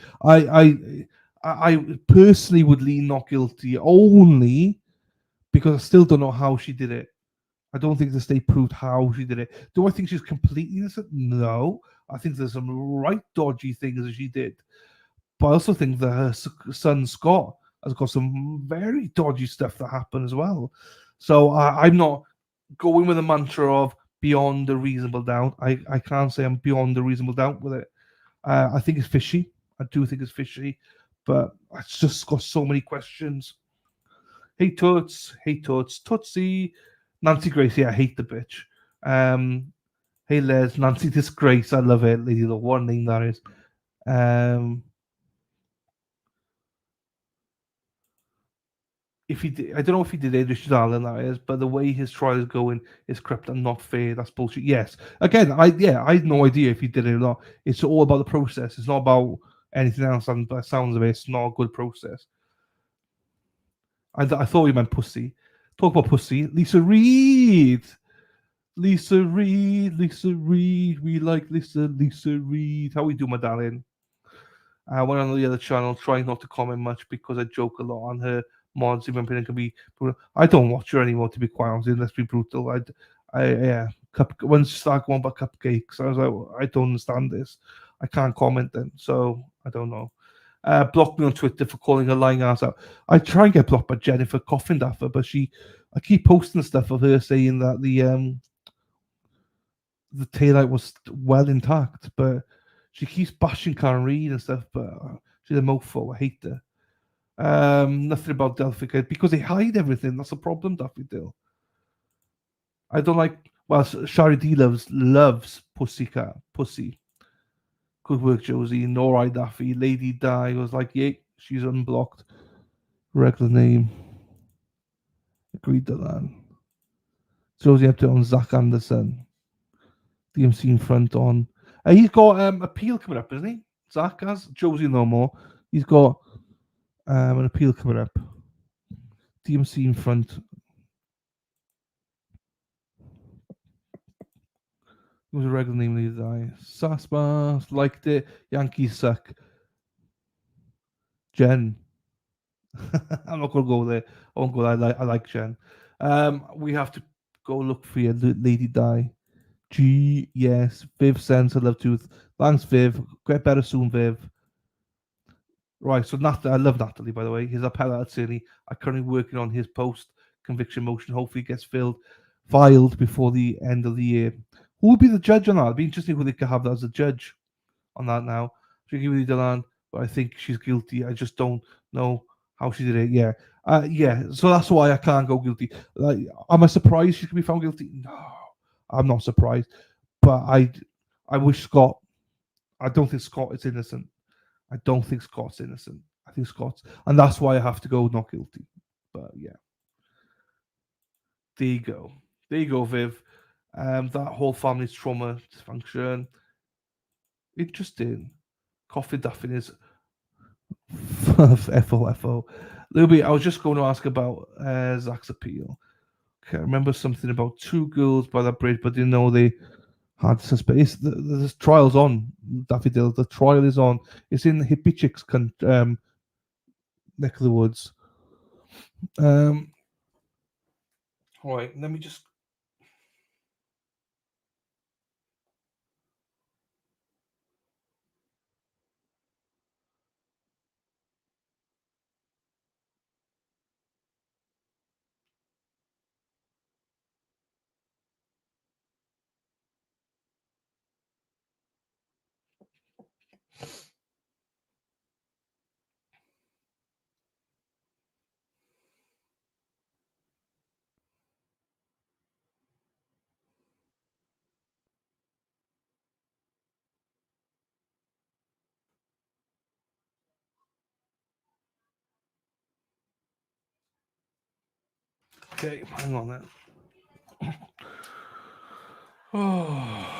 I personally would lean not guilty only because I still don't know how she did it. I don't think the state proved how she did it. Do I think she's completely innocent? No. I think there's some right dodgy things that she did. But I also think that her son Scott has got some very dodgy stuff that happened as well. So I'm not going with a mantra of beyond a reasonable doubt. I can't say I'm beyond a reasonable doubt with it. I think it's fishy. I do think it's fishy. But it's just got so many questions. Hey, Toots. Hey, Toots. Tootsie. Nancy Grace. Yeah, I hate the bitch. Hey, Les. Nancy Disgrace. I love it. Lady Luck. What name that is. If he did, I don't know if he did Idris Allen, that is, but the way his trial is going is corrupt and not fair. That's bullshit. Yes. Again, I had no idea if he did it or not. It's all about the process. It's not about anything else. And by the sounds of it, it's not a good process. I thought he meant pussy. Talk about pussy. Lisa Reed. Lisa Reed. We like Lisa Reed. How we do, my darling? I went on the other channel, trying not to comment much because I joke a lot on her mods. Even opinion can be brutal. I don't watch her anymore, to be quite honest. Let's be brutal. When she started going about cupcakes, I was like, well, I don't understand this. I can't comment then, so I don't know. Blocked me on Twitter for calling her lying ass out. I try and get blocked by Jennifer Coffindaffer, but I keep posting stuff of her saying that the taillight was well intact, but she keeps bashing Karen Reed and stuff. But she's a mofo. I hate her. Nothing about Delphi because they hide everything. That's a problem, Daffy Dill. I don't like Well, Shari D loves pussy. Good work, Josie. Nor Daffy. Lady Di was like, yeah, she's unblocked. Regular name. Agreed to that. Josie up to on Zach Anderson. DMC in front on. He's got appeal coming up, isn't he? Zach has. Josie no more. He's got an appeal coming up. DMC in front. It was a regular name, Lady Di. Saspas liked it. Yankees suck. Jen. I'm not gonna go there. I won't go there. I like Jen. We have to go look for your Lady Di. G, yes. Viv sends a love tooth. Thanks, Viv. Get better soon, Viv. Right, so I love Natalie, by the way. His appellate attorney. I'm currently working on his post conviction motion. Hopefully, it gets filed before the end of the year. Who would be the judge on that? It'd be interesting who they could have as a judge on that now. Jackie Delan, but I think she's guilty. I just don't know how she did it. Yeah. Yeah. So that's why I can't go guilty. Like, am I surprised she could be found guilty? No, I'm not surprised. But I wish Scott. I don't think Scott is innocent. I don't think Scott's innocent. I think Scott's, and that's why I have to go not guilty. But yeah, there you go. There you go, Viv. That whole family's trauma dysfunction. Interesting. Coffee Daffin is FOFO. Luby, I was just going to ask about Zach's appeal. Okay, I remember something about two girls by that bridge, but didn't know they had suspect. The trial's on, Daffodil. The trial is on. It's in Hippie Chicks neck of the woods. All right, let me just. Okay, hang on then. Oh.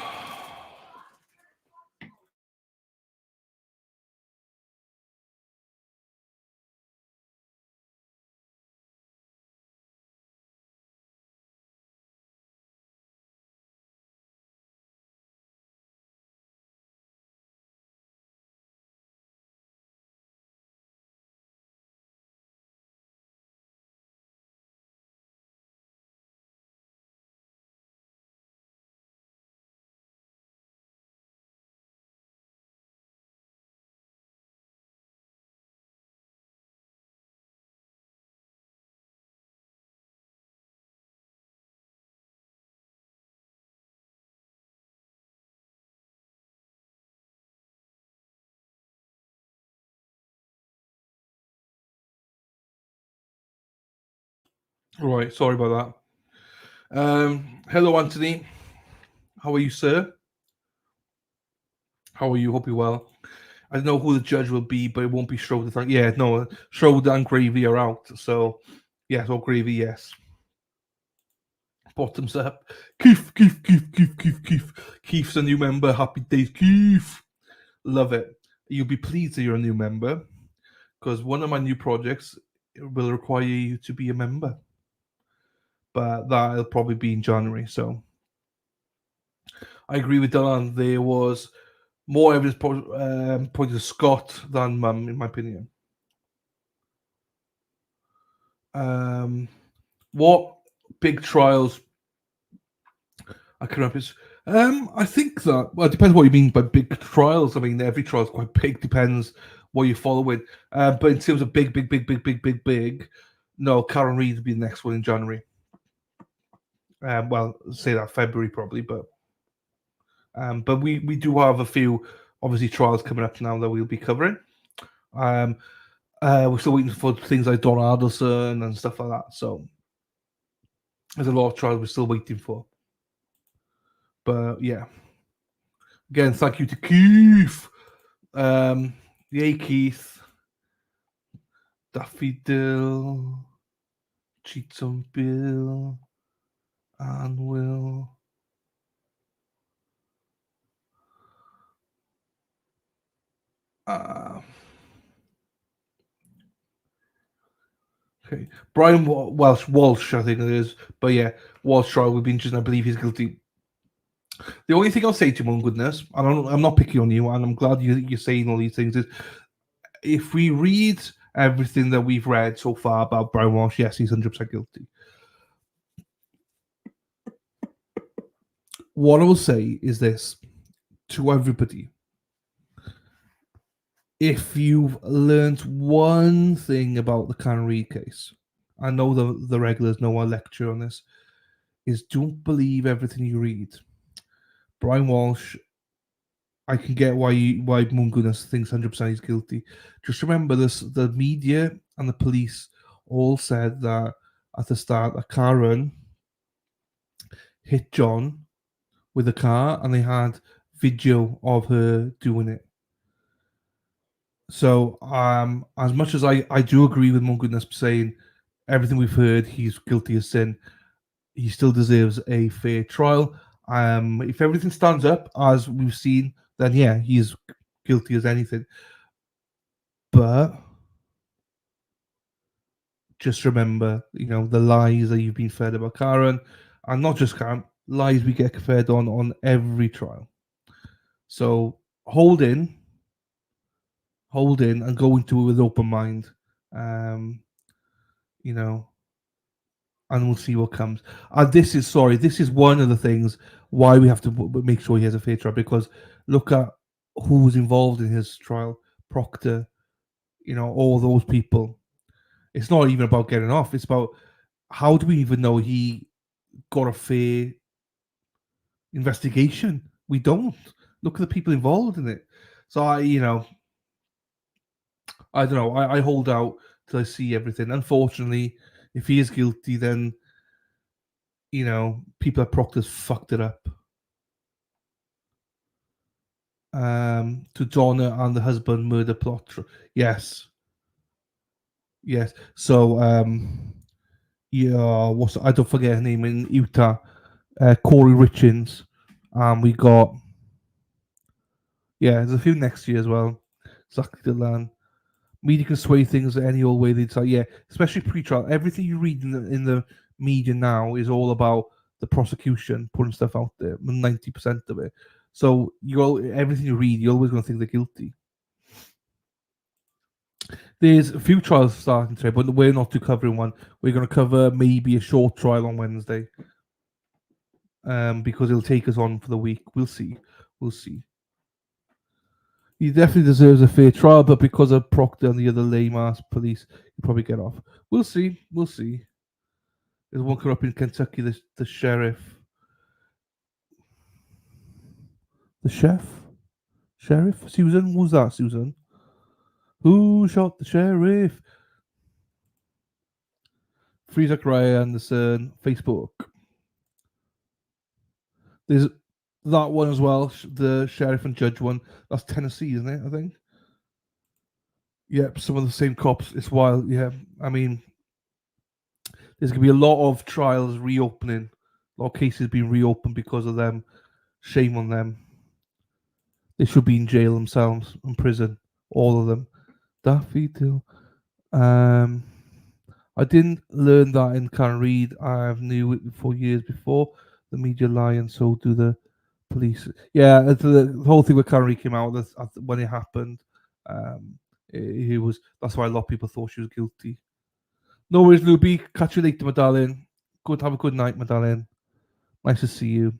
Right, sorry about that. Hello, Anthony. How are you, sir? How are you? Hope you're well. I don't know who the judge will be, but it won't be Schroeder. Yeah, no, Schroeder and Gravy are out. So, yes, or Gravy, yes. Bottoms up. Keith. Keith's a new member. Happy days, Keith. Love it. You'll be pleased that you're a new member because one of my new projects will require you to be a member. But that'll probably be in January. So, I agree with Dylan. There was more evidence pointing to Scott than Mum, in my opinion. What big trials? I can remember. I think that well, it depends what you mean by big trials. I mean, every trial is quite big. Depends what you follow with. But in terms of big, no, Karen Reid will be the next one in January. Well, say that February probably, but we do have a few obviously trials coming up now that we'll be covering. We're still waiting for things like Don Adelson and stuff like that. So there's a lot of trials we're still waiting for. But yeah, again, thank you to Keith. Yay, Keith. Daffodil, cheats on Bill, and Will. Okay, Brian Walsh, I think it is. But yeah, Walsh trial will be interesting. I believe he's guilty. The only thing I'll say to you, my goodness, and I'm not picking on you, and I'm glad you're saying all these things, is if we read everything that we've read so far about Brian Walsh, yes, he's 100% guilty. What I will say is this to everybody. If you've learned one thing about the Karen Reid case, I know the regulars know our lecture on this, is don't believe everything you read. Brian Walsh, I can get why Mungunas thinks 100% he's guilty. Just remember this: the media and the police all said that at the start that Karen hit John with a car, and they had video of her doing it. So, as much as I do agree with Mungunas saying everything we've heard, he's guilty of sin, he still deserves a fair trial. If everything stands up as we've seen, then yeah, he's guilty as anything. But just remember, the lies that you've been fed about Karen, and not just Karen, lies we get fed on every trial. So hold in, and go into it with open mind. And we'll see what comes. This is one of the things why we have to make sure he has a fair trial, because look at who's involved in his trial. Proctor, all those people. It's not even about getting off. It's about how do we even know he got a fair investigation? We don't. Look at the people involved in it. So I don't know. I hold out till I see everything. Unfortunately, if he is guilty, then people at Proctor's fucked it up. To Donna and the husband murder plot. Yes. So I don't forget her name in Utah. Corey Richins. We got there's a few next year as well. Exactly the land. Media can sway things any old way they decide. Yeah, especially pre-trial. Everything you read in the media now is all about the prosecution putting stuff out there. 90% of it. So everything you read, you're always going to think they're guilty. There's a few trials starting today, but we're not covering one. We're going to cover maybe a short trial on Wednesday, because it'll take us on for the week. We'll see. He definitely deserves a fair trial, but because of Proctor and the other lame-ass police, he'll probably get off. We'll see. There's one coming up in Kentucky, the sheriff. The Sheriff? Susan? Who's that, Susan? Who shot the sheriff? Free Zachariah Anderson, Facebook. There's that one as well, the sheriff and judge one. That's Tennessee, isn't it, I think? Yep, some of the same cops. It's wild, yeah. I mean, there's going to be a lot of trials reopening. A lot of cases being reopened because of them. Shame on them. They should be in jail themselves, in prison. All of them. Daffodil. I didn't learn that in Karen Reid. I knew it for years before. The media lie, and so do the police. Yeah, the whole thing with Karen Reid came out when it happened. That's why a lot of people thought she was guilty. No worries, Luby. Catch you later, my darling. Have a good night, my darling. Nice to see you.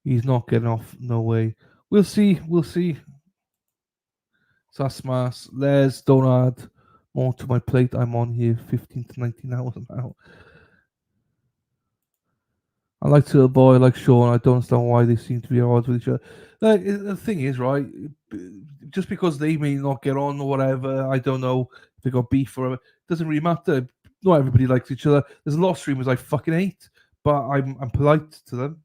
He's not getting off. No way. We'll see. Sasmas, Les, don't add more to my plate. I'm on here 15 to 19 hours now. I like to boy like Sean. I don't understand why they seem to be at odds with each other. The thing is, right? Just because they may not get on or whatever, I don't know if they got beef or whatever. Doesn't really matter. Not everybody likes each other. There's a lot of streamers I fucking hate, but I'm polite to them.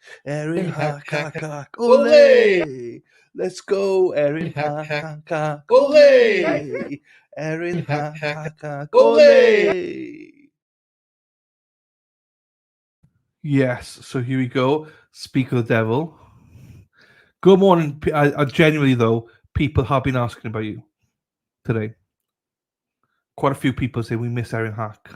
Erin hack, hack, hack, ole! Let's go, Erin hack, hack, hack, ole! Erin hack, hack, hack, ole! Yes, so here we go. Speak of the devil. Good morning. Genuinely, though, people have been asking about you today. Quite a few people say we miss Erin Hack.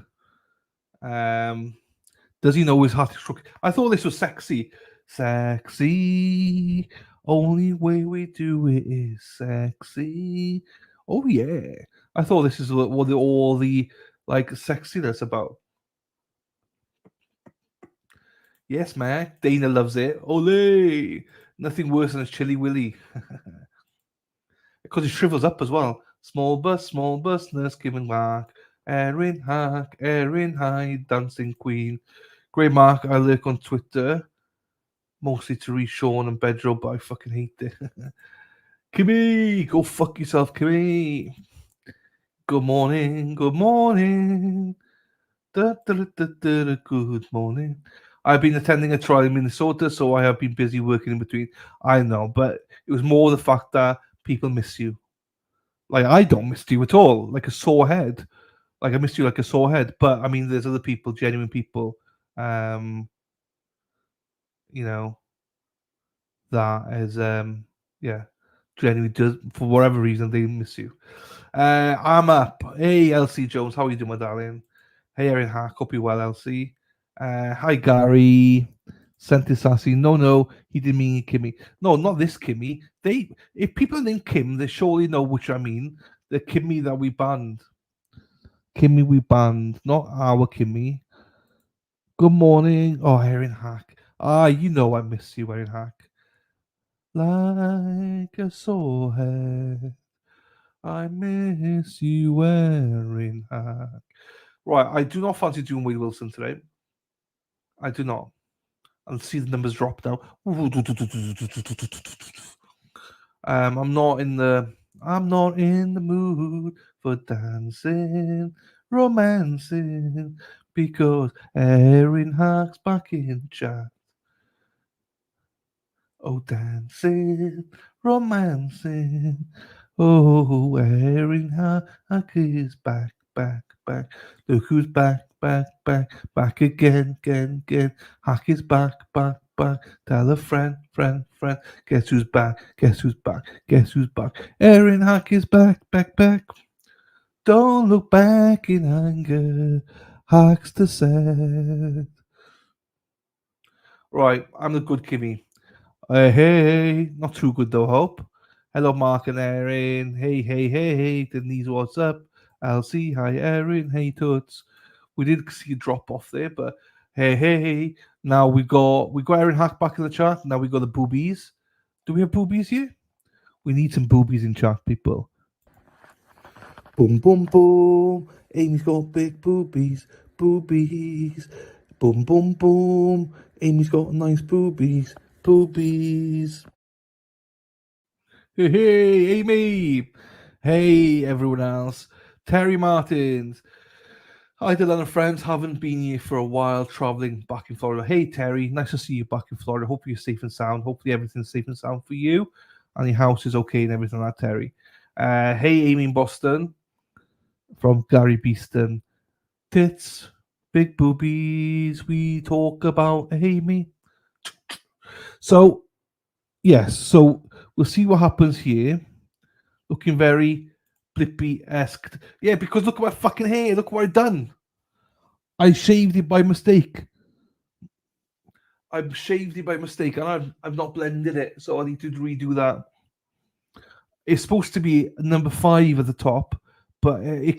Does he know his heart is crooked? I thought this was sexy. Sexy. Only way we do it is sexy. Oh yeah. I thought this is what all the like sexiness about. Yes, man. Dana loves it. Ole. Nothing worse than a chilly willy. Because he shrivels up as well. Small bus, nurse giving mark. Erin Hack, Erin High, dancing queen. Great mark. I lurk on Twitter. Mostly to reach Sean and Bedro, but I fucking hate it. Kimmy, go fuck yourself, Kimmy. Good morning, good morning. Good morning. I've been attending a trial in Minnesota, so I have been busy working in between. I know, but it was more the fact that people miss you. Like, I don't miss you at all, like a sore head. Like, I miss you like a sore head. But, I mean, there's other people, genuine people, you know, that is, yeah, genuinely does, for whatever reason, they miss you. I'm up. Hey, Elsie Jones, how are you doing, my darling? Hey, Erin Hack, hope you're well, Elsie. Hi, Gary. Senti Sassy. No, he didn't mean Kimmy. No, not this Kimmy. If people name Kim, they surely know which I mean. The Kimmy that we banned. Kimmy we banned, not our Kimmy. Good morning. Oh, Erin Hack. You know I miss you, Erin Hack. Like a sore head. I miss you, Erin Hack. Right, I do not fancy doing Wade Wilson today. I do not. I'll see the numbers drop now. I'm not in the mood for dancing, romancing, because Erin Hack's back in chat. Oh, dancing, romancing. Oh, Erin Hack is back. Look who's back again. Hack is back. Tell a friend. Guess who's back? Erin Hack is back. Don't look back in anger. Hack's the set. Right, I'm the good Kimmy. Hey, not too good though, hope. Hello, Mark and Erin. Hey, Denise, what's up? Elsie, hi, Erin. Hey, Toots. We did see a drop off there, but hey. Now we got Erin Hack back in the chat. Now we got the boobies. Do we have boobies here? We need some boobies in chat, people. Boom. Amy's got big boobies. Boom. Amy's got nice boobies. Hey, Amy. Hey, everyone else. Terry Martins. Hi, Dylan and friends. Haven't been here for a while, traveling back in Florida. Hey, Terry. Nice to see you back in Florida. Hope you're safe and sound. Hopefully, everything's safe and sound for you. And your house is okay and everything like that, Terry. Hey, Amy in Boston. From Gary Beeston. Tits, big boobies. We talk about Amy. So, yes. So, we'll see what happens here. Looking very Blippy-esque. Yeah, because look at my fucking hair. Look what I've done. I shaved it by mistake. I've shaved it by mistake, and I've not blended it, so I need to redo that. It's supposed to be number 5 at the top, but I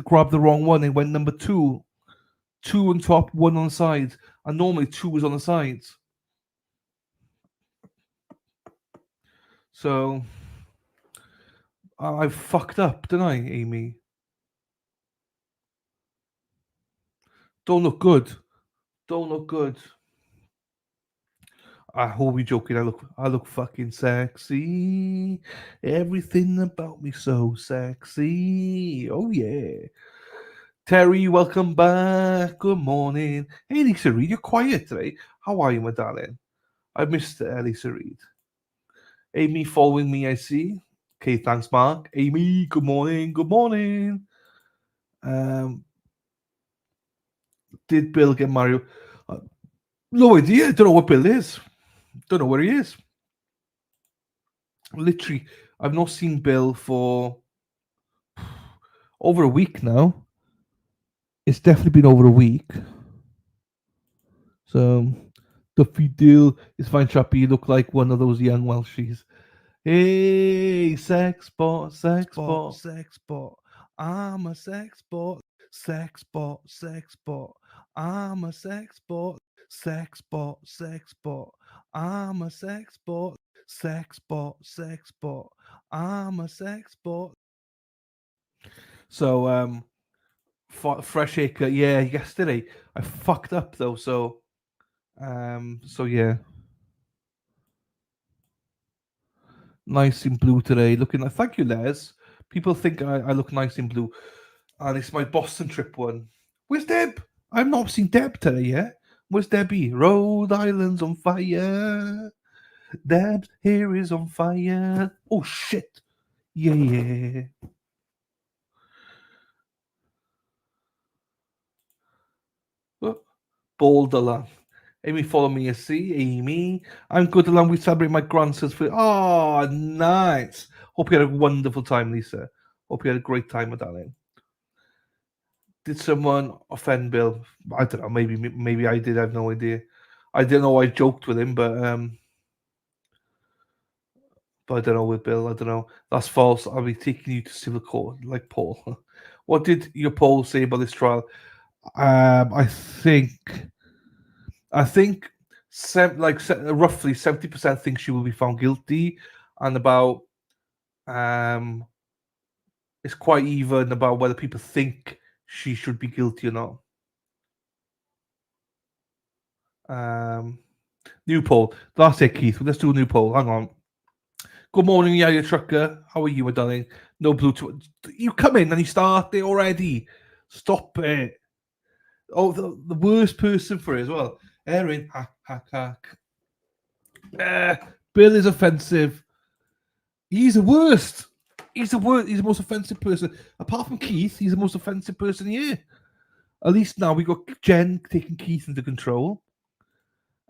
grabbed the wrong one. It went number 2. 2 on top, 1 on the sides. And normally 2 is on the sides. So I've fucked up, didn't I, Amy? Don't look good. I hope you're joking. I look fucking sexy. Everything about me so sexy. Oh yeah. Terry, welcome back. Good morning. Hey Lisa Reed, you're quiet today. How are you, my darling? I missed Lisa Reed. Amy following me, I see. Okay, thanks, Mark. Amy, good morning. Good morning. Did Bill get married? No idea. Don't know what Bill is. Don't know where he is. Literally, I've not seen Bill for over a week now. It's definitely been over a week. So, Duffy Dill is fine, chappy. You look like one of those young Welshies. Hey, sex bot, sex bot, sex bot. I'm a sex bot, sex bot, sex bot. I'm a sex bot, sex bot, sex bot. I'm a sex bot, sex bot, sex bot. I'm a sex bot. So, fresh haircut. Yeah, yesterday I fucked up though. So yeah. Nice in blue today. Looking like, thank you, Les. People think I look nice in blue. And it's my Boston trip one. Where's Deb? I've not seen Deb today yet. Where's Debbie? Rhode Island's on fire. Deb's hair is on fire. Oh shit. Yeah. Oh, bold along. Amy, follow me, you see. Amy. I'm good along. We celebrate my grandson's for. Oh, nice. Hope you had a wonderful time, Lisa. Hope you had a great time with darling. Did someone offend Bill? I don't know. Maybe I did. I have no idea. I didn't know I joked with him, but I don't know with Bill. I don't know. That's false. I'll be taking you to civil court, like Paul. What did your poll say about this trial? I think roughly 70% think she will be found guilty, and about it's quite even about whether people think she should be guilty or not. New poll. That's it, Keith. Let's do a new poll. Hang on. Good morning, yeah, trucker. How are you, my darling? No Bluetooth. You come in and you start it already. Stop it. Oh, the worst person for it as well. Erin, hack, hack, hack. Bill is offensive. He's the worst. He's the worst. He's the most offensive person. Apart from Keith, he's the most offensive person here. At least now we got Jen taking Keith into control.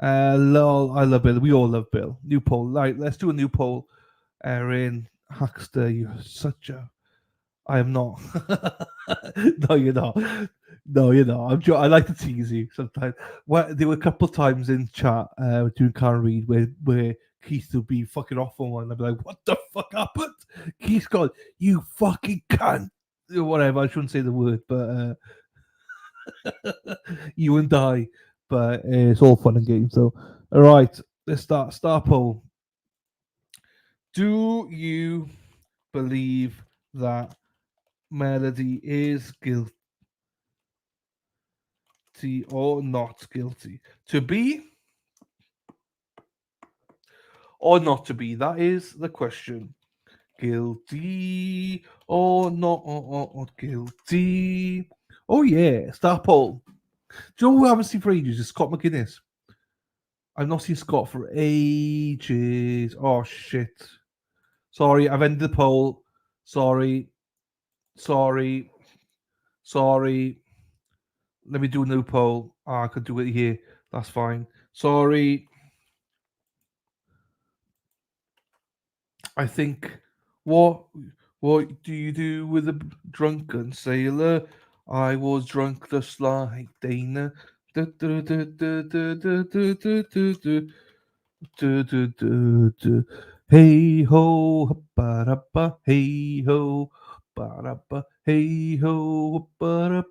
Lol, I love Bill. We all love Bill. New poll. Right, let's do a new poll. Erin, Huckster, you're such a. I am not. No, you're not. No, you're not. I like to tease you sometimes. Well, there were a couple of times in chat during Karen Reed where Keith would be fucking off on one. I'd be like, "What the fuck happened?" Keith's gone. You fucking cunt. Whatever. I shouldn't say the word, but you and I. But it's all fun and games. So, all right, let's start. Star poll. Do you believe that Melody is guilty or not guilty? To be or not to be? That is the question. Guilty or not guilty? Oh yeah, star poll. Do you know who I haven't seen for ages? Is Scott McGuinness. I've not seen Scott for ages. Oh shit. Sorry, I've ended the poll. Sorry. Let me do a new poll. I could do it here. That's fine. Sorry. I think what do you do with a drunken sailor? I was drunk just like Dana. Hey ho, ba hey ho, ba hey ho, ba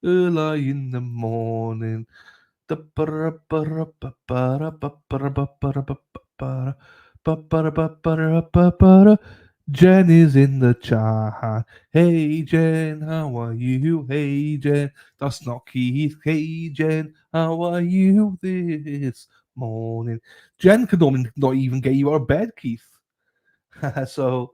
early in the morning. Jen is in the chat. Hey Jen, how are you? Hey Jen, that's not Keith. Hey Jen, how are you this morning? Jen could not even get you out of bed, Keith. So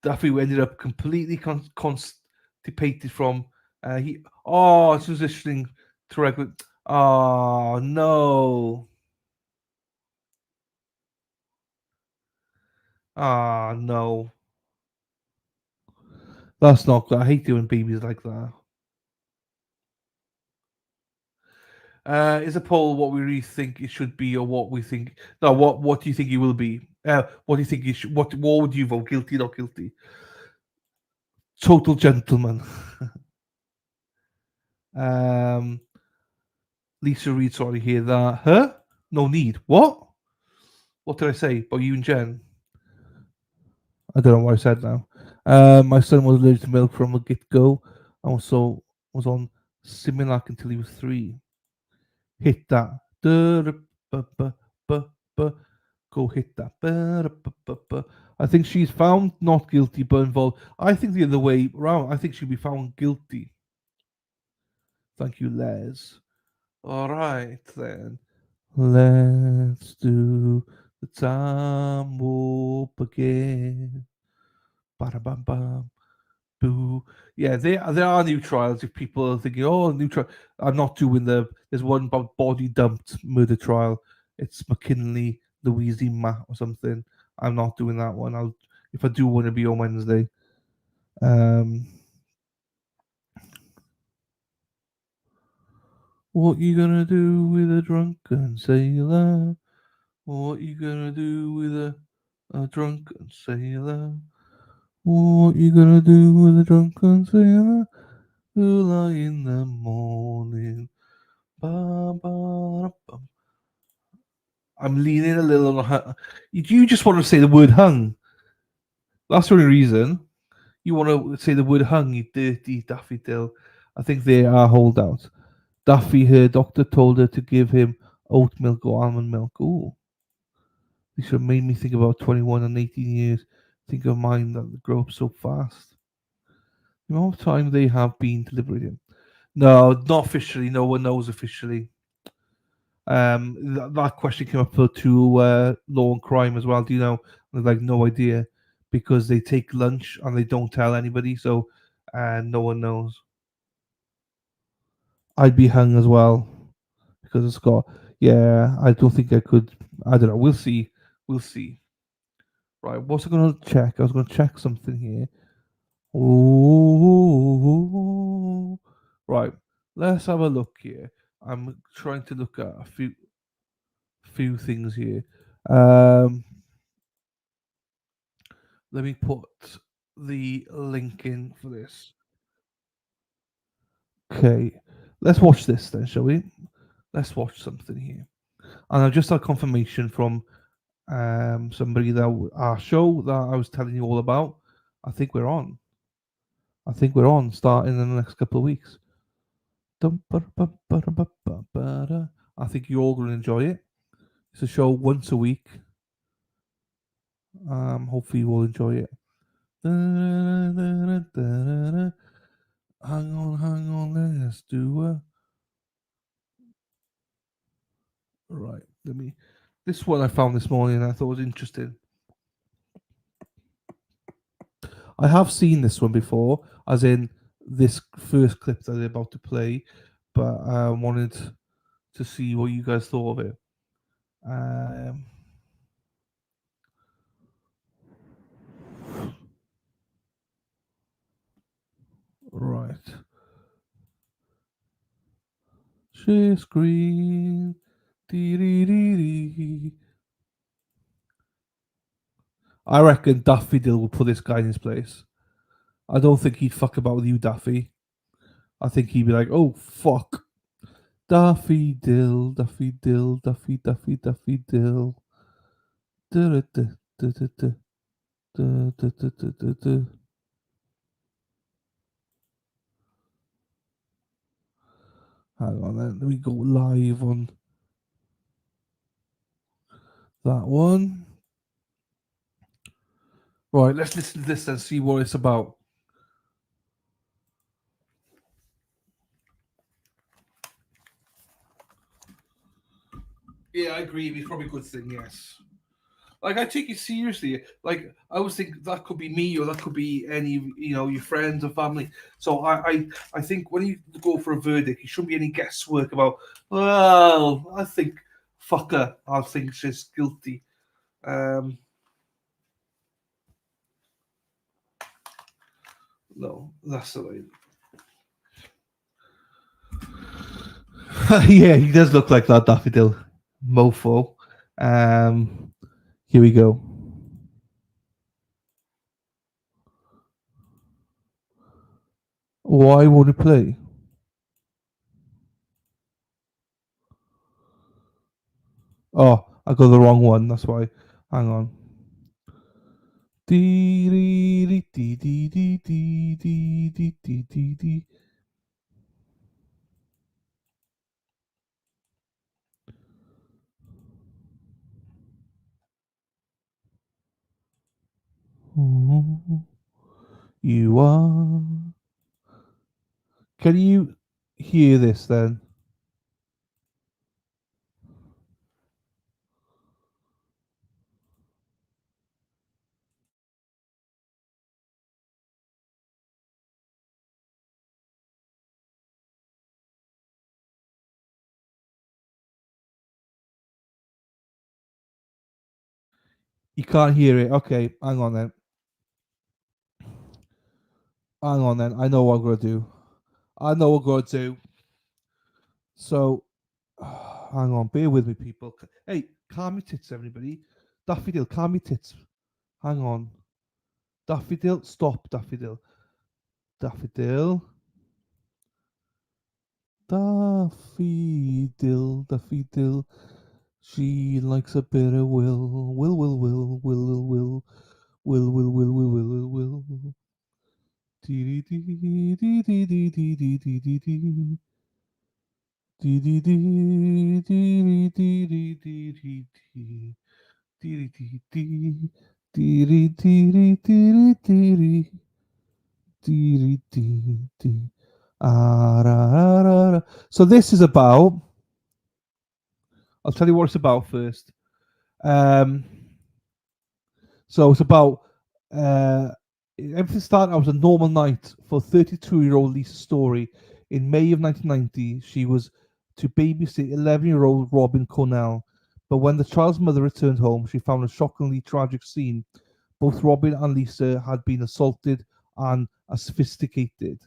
Duffy ended up completely constipated from transitioning to regular. Oh no. Ah, no. That's not good. I hate doing babies like that. Is a poll what we really think it should be, or what we think? No, what do you think it will be? What do you think it should? What would you vote? Guilty, not guilty? Total gentleman. um, Lisa Reed, sorry to hear that. Huh? No need. What? What did I say about you and Jen? I don't know what I said now. My son was allergic to milk from the get go. Also was on Similac until he was 3. Hit that. Da-da-ba-ba-ba-ba. Go hit that. Ba-da-ba-ba-ba. I think she's found not guilty but involved. I think the other way around. I think she'll be found guilty. Thank you, Les. All right then. Let's do the time warp again. Ba-da-bam-bam. Boo. Yeah, there are new trials. If people are thinking, oh, new trial, I'm not doing the. There's one about body dumped murder trial. It's McKinley, Louisiana or something. I'm not doing that one. I'll if I do want to be on Wednesday. What you gonna do with a drunken sailor? What you gonna do with a drunken sailor? What you gonna do with a drunken sailor? Early in the morning. Ba, ba, ba. I'm leaning a little on her. You just want to say the word hung. That's the only reason. You want to say the word hung, you dirty daffodil. I think they are holdouts. Daffy, her doctor told her to give him oat milk or almond milk. Ooh. This should have made me think about 21 and 18 years. Think of mine that grow up so fast. The amount of time they have been deliberating. No, not officially. No one knows officially. That question came up to law and crime as well. Do you know? They're like, no idea, because they take lunch and they don't tell anybody, so no one knows. I'd be hung as well because of Scott. Yeah, I don't think I could. I don't know. We'll see. We'll see. Right, what's I going to check? I was going to check something here. Ooh, right. Let's have a look here. I'm trying to look at a few things here. Let me put the link in for this. Okay, let's watch this then, shall we? Let's watch something here. And I just had confirmation from somebody that our show that I was telling you all about. I think we're on. I think we're on starting in the next couple of weeks. I think you're all going to enjoy it. It's a show once a week. Hopefully you will enjoy it. Hang on, let's do right. This one I found this morning and I thought was interesting. I have seen this one before, as in this first clip that they're about to play, but I wanted to see what you guys thought of it. Right. Share screen. Dee-dee-dee-dee. I reckon Daffy Dill will put this guy in his place. I don't think he'd fuck about with you, Daffy. I think he'd be like, oh, fuck. Daffy Dill, Daffy Dill, Daffy, Daffy, Daffy Dill. Du-du-du-du-du-du. Du-du-du-du-du-du. Hang on then, let me go live on that one. Right, let's listen to this and see what it's about. Yeah, I agree. It's probably a good thing, yes. Like, I take it seriously. Like, I always think that could be me or that could be any, your friends or family. So I think when you go for a verdict, you shouldn't be any guesswork about, well, I think fucker, I think she's guilty. No, that's the way. Yeah, he does look like that daffodil mofo. Here we go. Why won't it play? Oh, I got the wrong one. That's why. Hang on. You are. Can you hear this then? You can't hear it. Okay, hang on then. Hang on then. I know what I'm gonna do. I know what I'm gonna do. So, hang on. Bear with me, people. Hey, calm your tits, everybody. Daffodil, calm your tits. Hang on. Daffodil, stop, Daffodil. Daffodil. Daffodil, Daffodil. She likes a bit of will. Will, will, will, will, will. Will, will, will, will, will, will. Dee dee dee dee dee dee dee dee dee dee dee. Dee dee dee dee dee dee dee dee dee. Dee dee dee. Dee dee dee dee dee dee. Dee dee dee. Ah, ra, ra, ra, ra. So this is about. I'll tell you what it's about first. Um, so it's about everything started out as a normal night for 32-year-old Lisa Story. In May of 1990, she was to babysit 11-year-old Robin Cornell. But when the child's mother returned home, she found a shockingly tragic scene. Both Robin and Lisa had been assaulted and asphyxiated.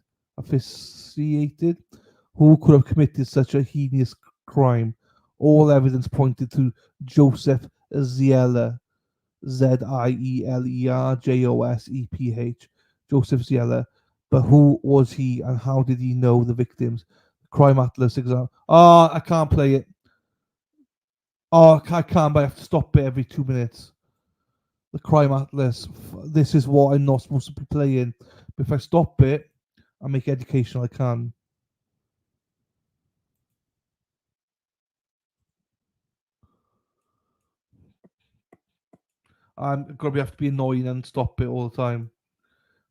Who could have committed such a heinous crime? All evidence pointed to Joseph Zyer, Zieler, Joseph, Joseph Zyer. But who was he and how did he know the victims? Crime Atlas exam. Oh, I can't play it. Oh, I can't, but I have to stop it every 2 minutes. The Crime Atlas. This is what I'm not supposed to be playing. But if I stop it and make it educational, I can. I'm gonna have to be annoying and stop it all the time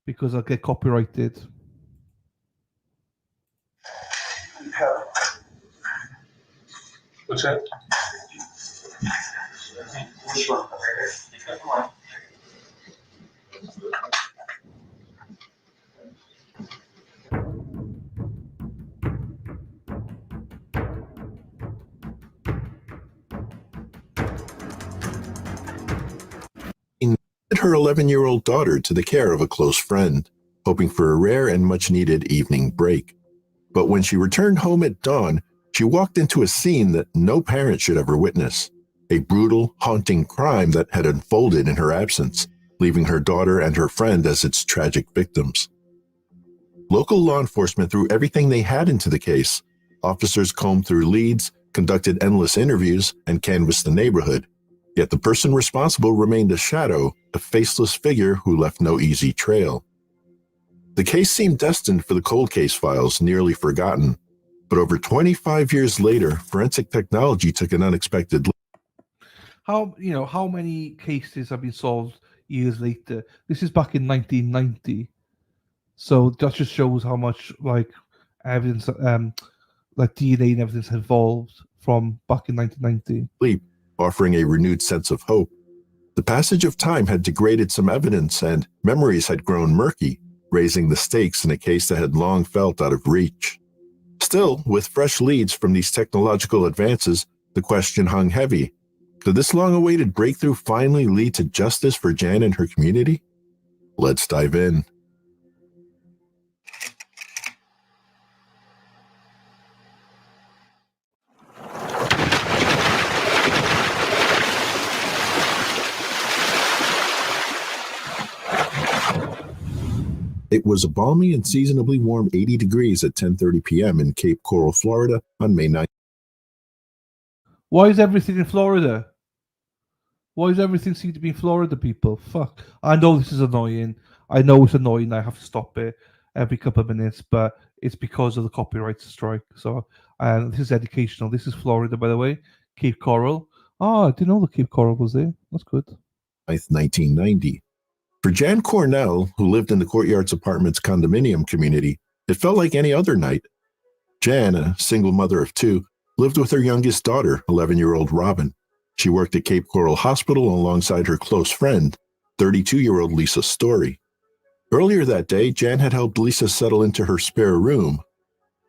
because I'll get copyrighted. What's that? Her 11-year-old daughter to the care of a close friend, hoping for a rare and much-needed evening break. But when she returned home at dawn, she walked into a scene that no parent should ever witness, a brutal, haunting crime that had unfolded in her absence, leaving her daughter and her friend as its tragic victims. Local law enforcement threw everything they had into the case. Officers combed through leads, conducted endless interviews, and canvassed the neighborhood. Yet the person responsible remained a shadow, a faceless figure who left no easy trail. The case seemed destined for the cold case files, nearly forgotten. But over 25 years later, forensic technology took an unexpected leap. How many cases have been solved years later? This is back in 1990. So that just shows how much evidence, DNA and evidence evolved from back in 1990. Offering a renewed sense of hope. The passage of time had degraded some evidence and memories had grown murky, raising the stakes in a case that had long felt out of reach. Still, with fresh leads from these technological advances, the question hung heavy. Could this long-awaited breakthrough finally lead to justice for Jan and her community? Let's dive in. It was a balmy and seasonably warm 80 degrees at 10:30 p.m. in Cape Coral, Florida on May 9th. Why is everything in Florida? Why does everything seem to be in Florida, people? Fuck. I know this is annoying. I know it's annoying. I have to stop it every couple of minutes, but it's because of the copyright strike. So, this is educational. This is Florida, by the way. Cape Coral. Oh, I didn't know the Cape Coral was there. That's good. 1990. For Jan Cornell, who lived in the Courtyards Apartments condominium community, it felt like any other night. Jan, a single mother of two, lived with her youngest daughter, 11-year-old Robin. She worked at Cape Coral Hospital alongside her close friend, 32-year-old Lisa Story. Earlier that day, Jan had helped Lisa settle into her spare room.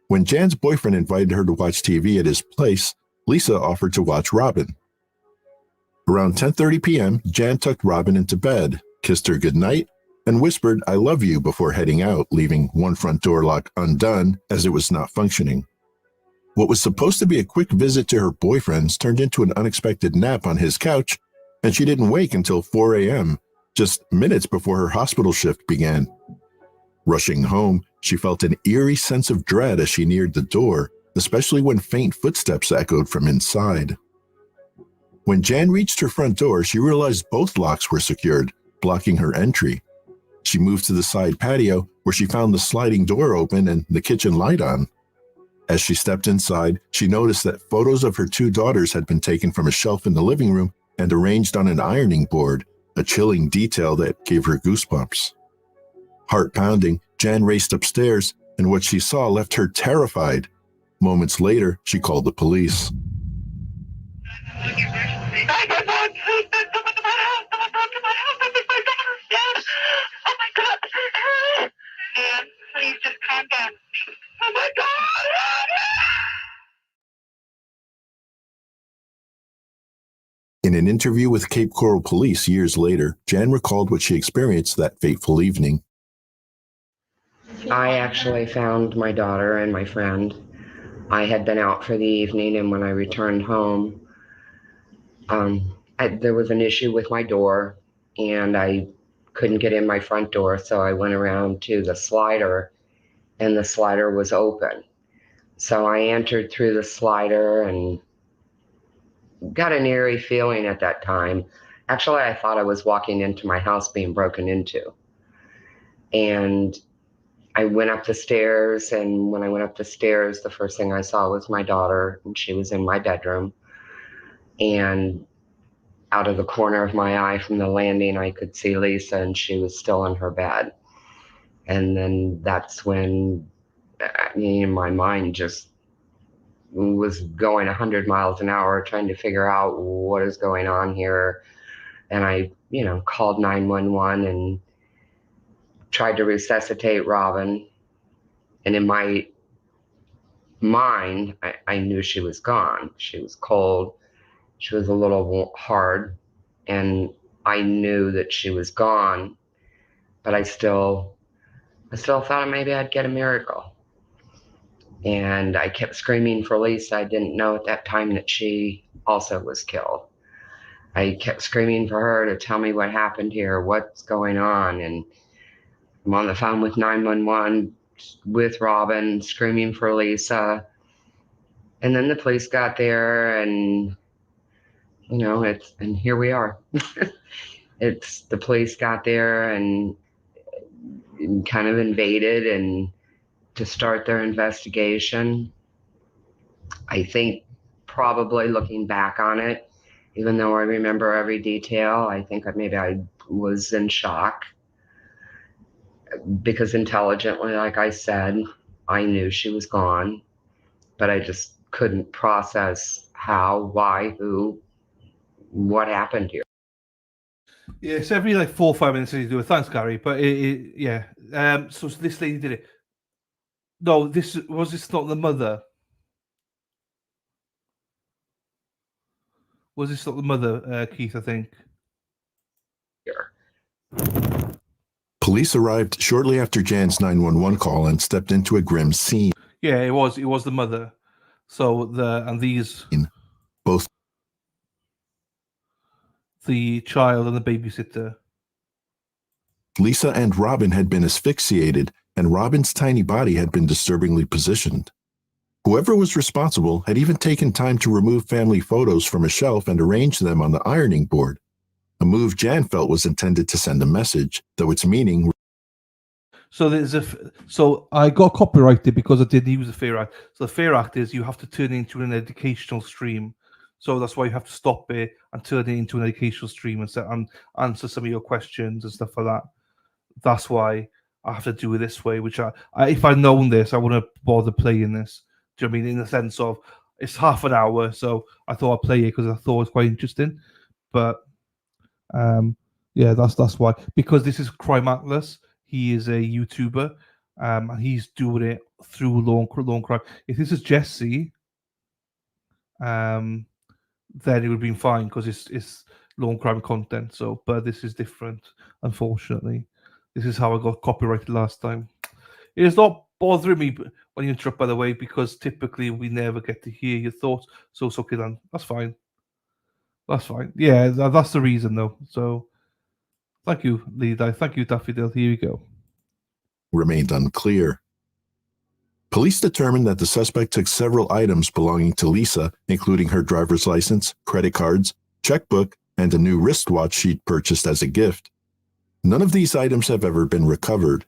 When Jan's boyfriend invited her to watch TV at his place, Lisa offered to watch Robin. Around 10:30 p.m., Jan tucked Robin into bed, kissed her goodnight, and whispered, "I love you," before heading out, leaving one front door lock undone as it was not functioning. What was supposed to be a quick visit to her boyfriend's turned into an unexpected nap on his couch, and she didn't wake until 4 a.m., just minutes before her hospital shift began. Rushing home, she felt an eerie sense of dread as she neared the door, especially when faint footsteps echoed from inside. When Jan reached her front door, she realized both locks were secured, blocking her entry. She moved to the side patio, where she found the sliding door open and the kitchen light on. As she stepped inside, she noticed that photos of her two daughters had been taken from a shelf in the living room and arranged on an ironing board, a chilling detail that gave her goosebumps. Heart pounding, Jan raced upstairs, and what she saw left her terrified. Moments later, she called the police. Please just calm down. Oh my God! In an interview with Cape Coral Police years later, Jan recalled what she experienced that fateful evening. I actually found my daughter and my friend. I had been out for the evening, and when I returned home, there was an issue with my door, and I couldn't get in my front door, so I went around to the slider, and the slider was open. So I entered through the slider and got an eerie feeling at that time. Actually, I thought I was walking into my house being broken into. And I went up the stairs, and when I went up the stairs, the first thing I saw was my daughter, and she was in my bedroom. And out of the corner of my eye from the landing, I could see Lisa, and she was still in her bed. And then that's when my mind just was going 100 miles an hour trying to figure out what is going on here. And I, called 911 and tried to resuscitate Robin. And in my mind, I knew she was gone. She was cold. She was a little hard. And I knew that she was gone. But I still thought maybe I'd get a miracle. And I kept screaming for Lisa. I didn't know at that time that she also was killed. I kept screaming for her to tell me what happened here, what's going on. And I'm on the phone with 911 with Robin, screaming for Lisa. And then the police got there, and, and here we are. The police got there and kind of invaded and to start their investigation. I think probably looking back on it, even though I remember every detail, I think maybe I was in shock because intelligently, like I said, I knew she was gone, but I just couldn't process how, why, who, what happened here. Yeah, it's every 4 or 5 minutes you do it. Thanks, Gary. But yeah. So this lady did it. No, this not the mother. Was this not the mother, Keith? I think. Here. Police arrived shortly after Jan's 911 call and stepped into a grim scene. Yeah, it was the mother. So these both the child and the babysitter. Lisa and Robin had been asphyxiated, and Robin's tiny body had been disturbingly positioned. Whoever was responsible had even taken time to remove family photos from a shelf and arrange them on the ironing board, a move Jan felt was intended to send a message, though its meaning. So so I got copyrighted because I didn't use the Fair Act. So the Fair Act is you have to turn it into an educational stream. So that's why you have to stop it and turn it into an educational stream and answer some of your questions and stuff like that. That's why I have to do it this way. Which if I'd known this, I wouldn't have bothered playing this. Do you know what I mean? In the sense of it's half an hour, so I thought I'd play it because I thought it was quite interesting. But yeah, that's why. Because this is Crime Atlas. He is a YouTuber, and he's doing it through Law and Crime. If this is Jesse, then it would have been fine because it's Law and Crime content. So, but this is different, unfortunately. This is how I got copyrighted last time. It is not bothering me when you interrupt, by the way, because typically we never get to hear your thoughts. So it's okay then. That's fine. That's fine. Yeah, that's the reason, though. So thank you, Levi. Thank you, Daffodil. Here you go. Remained unclear. Police determined that the suspect took several items belonging to Lisa, including her driver's license, credit cards, checkbook, and a new wristwatch she'd purchased as a gift. None of these items have ever been recovered.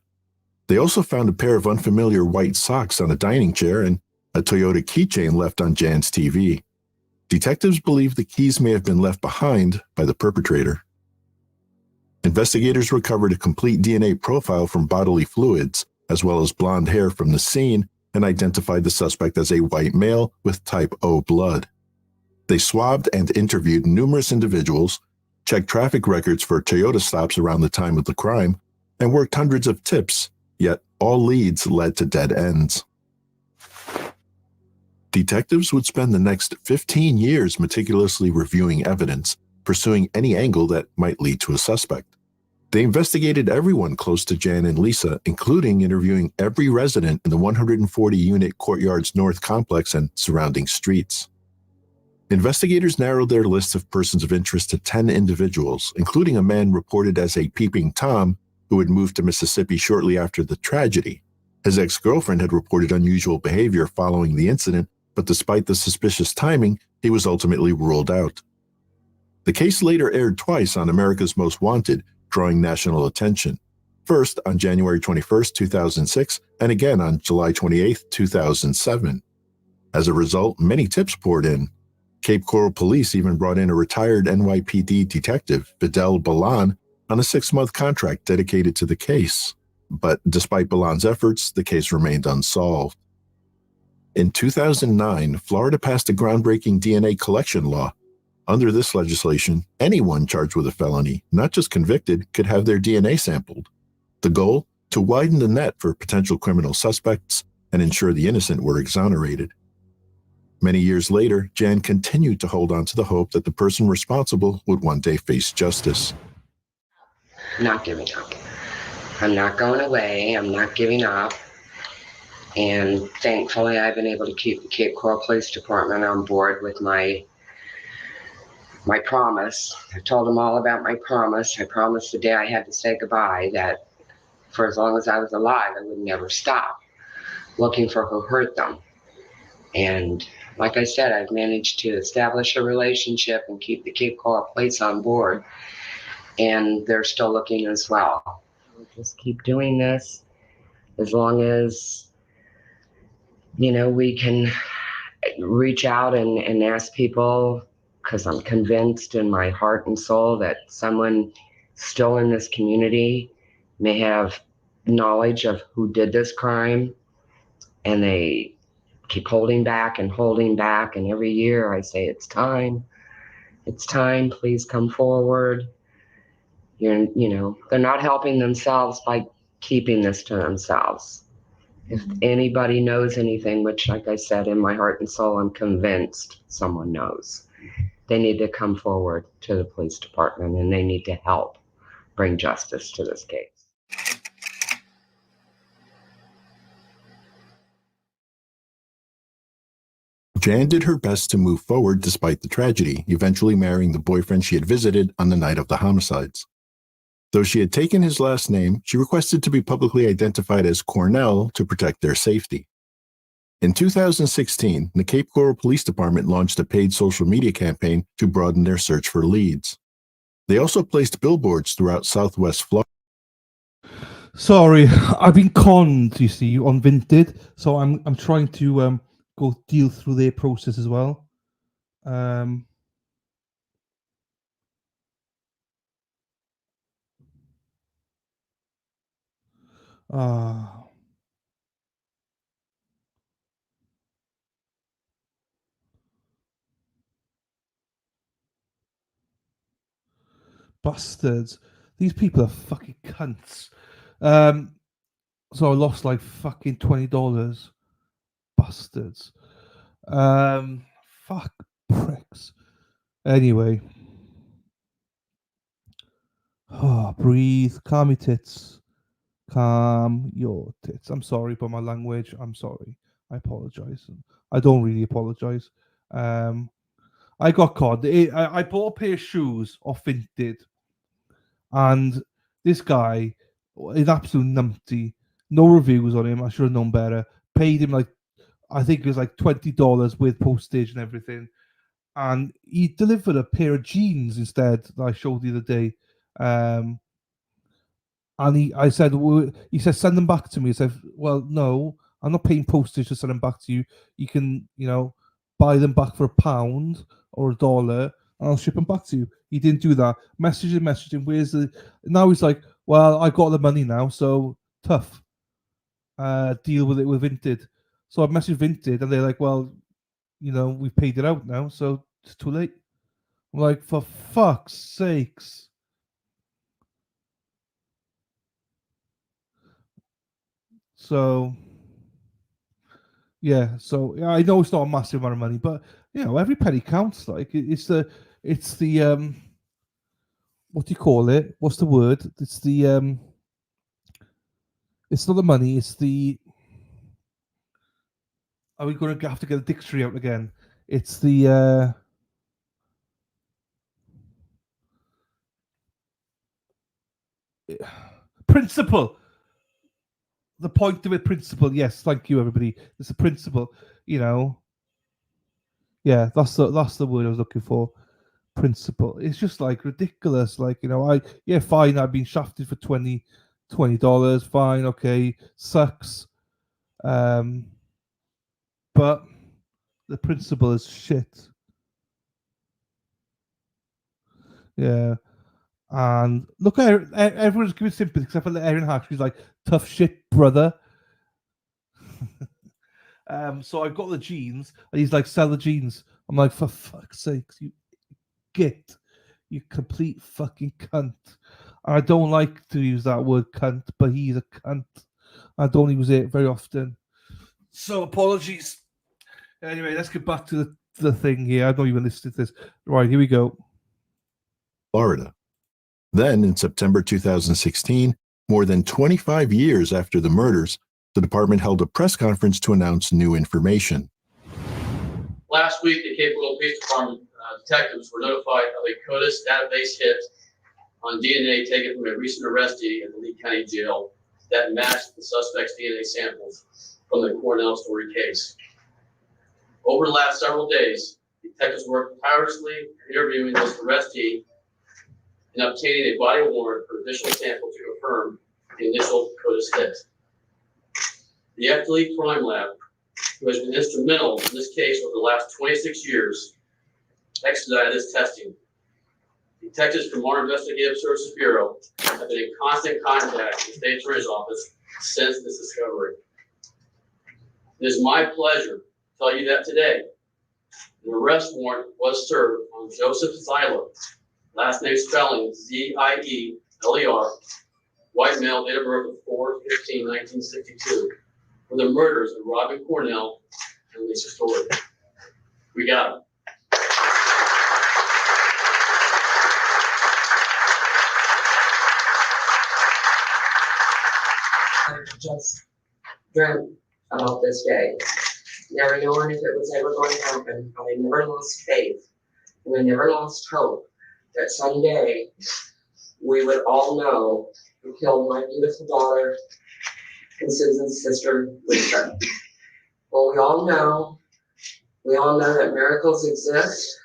They also found a pair of unfamiliar white socks on a dining chair and a Toyota keychain left on Jan's TV. Detectives believe the keys may have been left behind by the perpetrator. Investigators recovered a complete DNA profile from bodily fluids, as well as blonde hair from the scene, and identified the suspect as a white male with type O blood. They swabbed and interviewed numerous individuals, checked traffic records for Toyota stops around the time of the crime, and worked hundreds of tips, yet all leads led to dead ends. Detectives would spend the next 15 years meticulously reviewing evidence, pursuing any angle that might lead to a suspect. They investigated everyone close to Jan and Lisa, including interviewing every resident in the 140-unit Courtyards North complex and surrounding streets. Investigators narrowed their list of persons of interest to 10 individuals, including a man reported as a peeping Tom who had moved to Mississippi shortly after the tragedy. His ex-girlfriend had reported unusual behavior following the incident, but despite the suspicious timing, he was ultimately ruled out. The case later aired twice on America's Most Wanted, drawing national attention. First on January 21, 2006, and again on July 28, 2007. As a result, many tips poured in. Cape Coral Police even brought in a retired NYPD detective, Vidal Balan, on a 6-month contract dedicated to the case. But despite Balan's efforts, the case remained unsolved. In 2009, Florida passed a groundbreaking DNA collection law. Under this legislation, anyone charged with a felony, not just convicted, could have their DNA sampled. The goal? To widen the net for potential criminal suspects and ensure the innocent were exonerated. Many years later, Jan continued to hold on to the hope that the person responsible would one day face justice. Not giving up. I'm not going away. I'm not giving up. And thankfully, I've been able to keep the Cape Coral Police Department on board with my promise. I told them all about my promise. I promised the day I had to say goodbye that for as long as I was alive, I would never stop looking for who hurt them. And like I said, I've managed to establish a relationship and keep the Cape Coral Police on board. And they're still looking as well. We'll just keep doing this as long as, we can reach out and ask people, because I'm convinced in my heart and soul that someone still in this community may have knowledge of who did this crime, and they keep holding back, and every year I say, it's time, please come forward. They're not helping themselves by keeping this to themselves. If anybody knows anything, which, like I said, in my heart and soul, I'm convinced someone knows, they need to come forward to the police department, and they need to help bring justice to this case. Jan did her best to move forward despite the tragedy, eventually marrying the boyfriend she had visited on the night of the homicides. Though she had taken his last name, she requested to be publicly identified as Cornell to protect their safety. In 2016, the Cape Coral Police Department launched a paid social media campaign to broaden their search for leads. They also placed billboards throughout Southwest Florida. Sorry, I've been conned, you see, on Vinted, so I'm trying to go deal through their process as well. Bastards. These people are fucking cunts. So I lost like fucking $20. Bastards. Fuck pricks. Anyway. Breathe. Calm your tits. Calm your tits. I'm sorry about my language. I'm sorry. I apologize. I don't really apologize. I got caught. I bought a pair of shoes off Vinted. And this guy is absolute numpty. No reviews on him. I should have known better. Paid him like, I think it was like $20 with postage and everything. And he delivered a pair of jeans instead that I showed the other day. And I said, he said, send them back to me. I said, well, no, I'm not paying postage to send them back to you. You can, buy them back for £1 or $1 and I'll ship them back to you. He didn't do that. Messaging him. Where's the... Now he's like, well, I got the money now, so tough. Deal with it with Vinted. So I messaged Vinted and they're like, well, we've paid it out now, so it's too late. I'm like, for fuck's sakes. So, yeah. So I know it's not a massive amount of money, but every penny counts. Like it's the what do you call it? What's the word? It's the it's not the money. It's the... Are we going to have to get a dictionary out again? It's the principle. The point of it, principle. Yes, thank you, everybody. It's a principle. Yeah, that's the word I was looking for. Principle. It's just like ridiculous. Like fine. I've been shafted for $20. Fine, okay, sucks. But the principle is shit. Yeah. And look, everyone's giving sympathy except for Erin Hatch. She's like, tough shit, brother. So I got the jeans, and he's like, sell the jeans. I'm like, for fuck's sake, you complete fucking cunt. And I don't like to use that word cunt, but he's a cunt. I don't use it very often. So apologies. Anyway, let's get back to the thing here. I've not even listed this. Right, here we go. Florida. Then, in September 2016, more than 25 years after the murders, the department held a press conference to announce new information. Last week, the Cape Coral Police Department detectives were notified of a CODIS database hit on DNA taken from a recent arrestee at the Lee County Jail that matched the suspect's DNA samples from the Cornell-Story case. Over the last several days, detectives worked tirelessly interviewing this arrestee and obtaining a body warrant for additional samples to confirm the initial CODIS hit. The FDLE Crime Lab, who has been instrumental in this case over the last 26 years, expedited this testing. Detectives from our Investigative Services Bureau have been in constant contact with the State Attorney's Office since this discovery. It is my pleasure to tell you that today, an arrest warrant was served on Joseph Zyer, last name spelling Z-I-E-L-E-R, white male, date of birth of 4/15/1962, for the murders of Robin Cornell and Lisa Story. We got him. I just dreamt about this day, never knowing if it was ever going to happen, but I never lost faith, and I never lost hope that someday we would all know who killed my beautiful daughter and Susan's sister, Lisa. Well, we all know that miracles exist.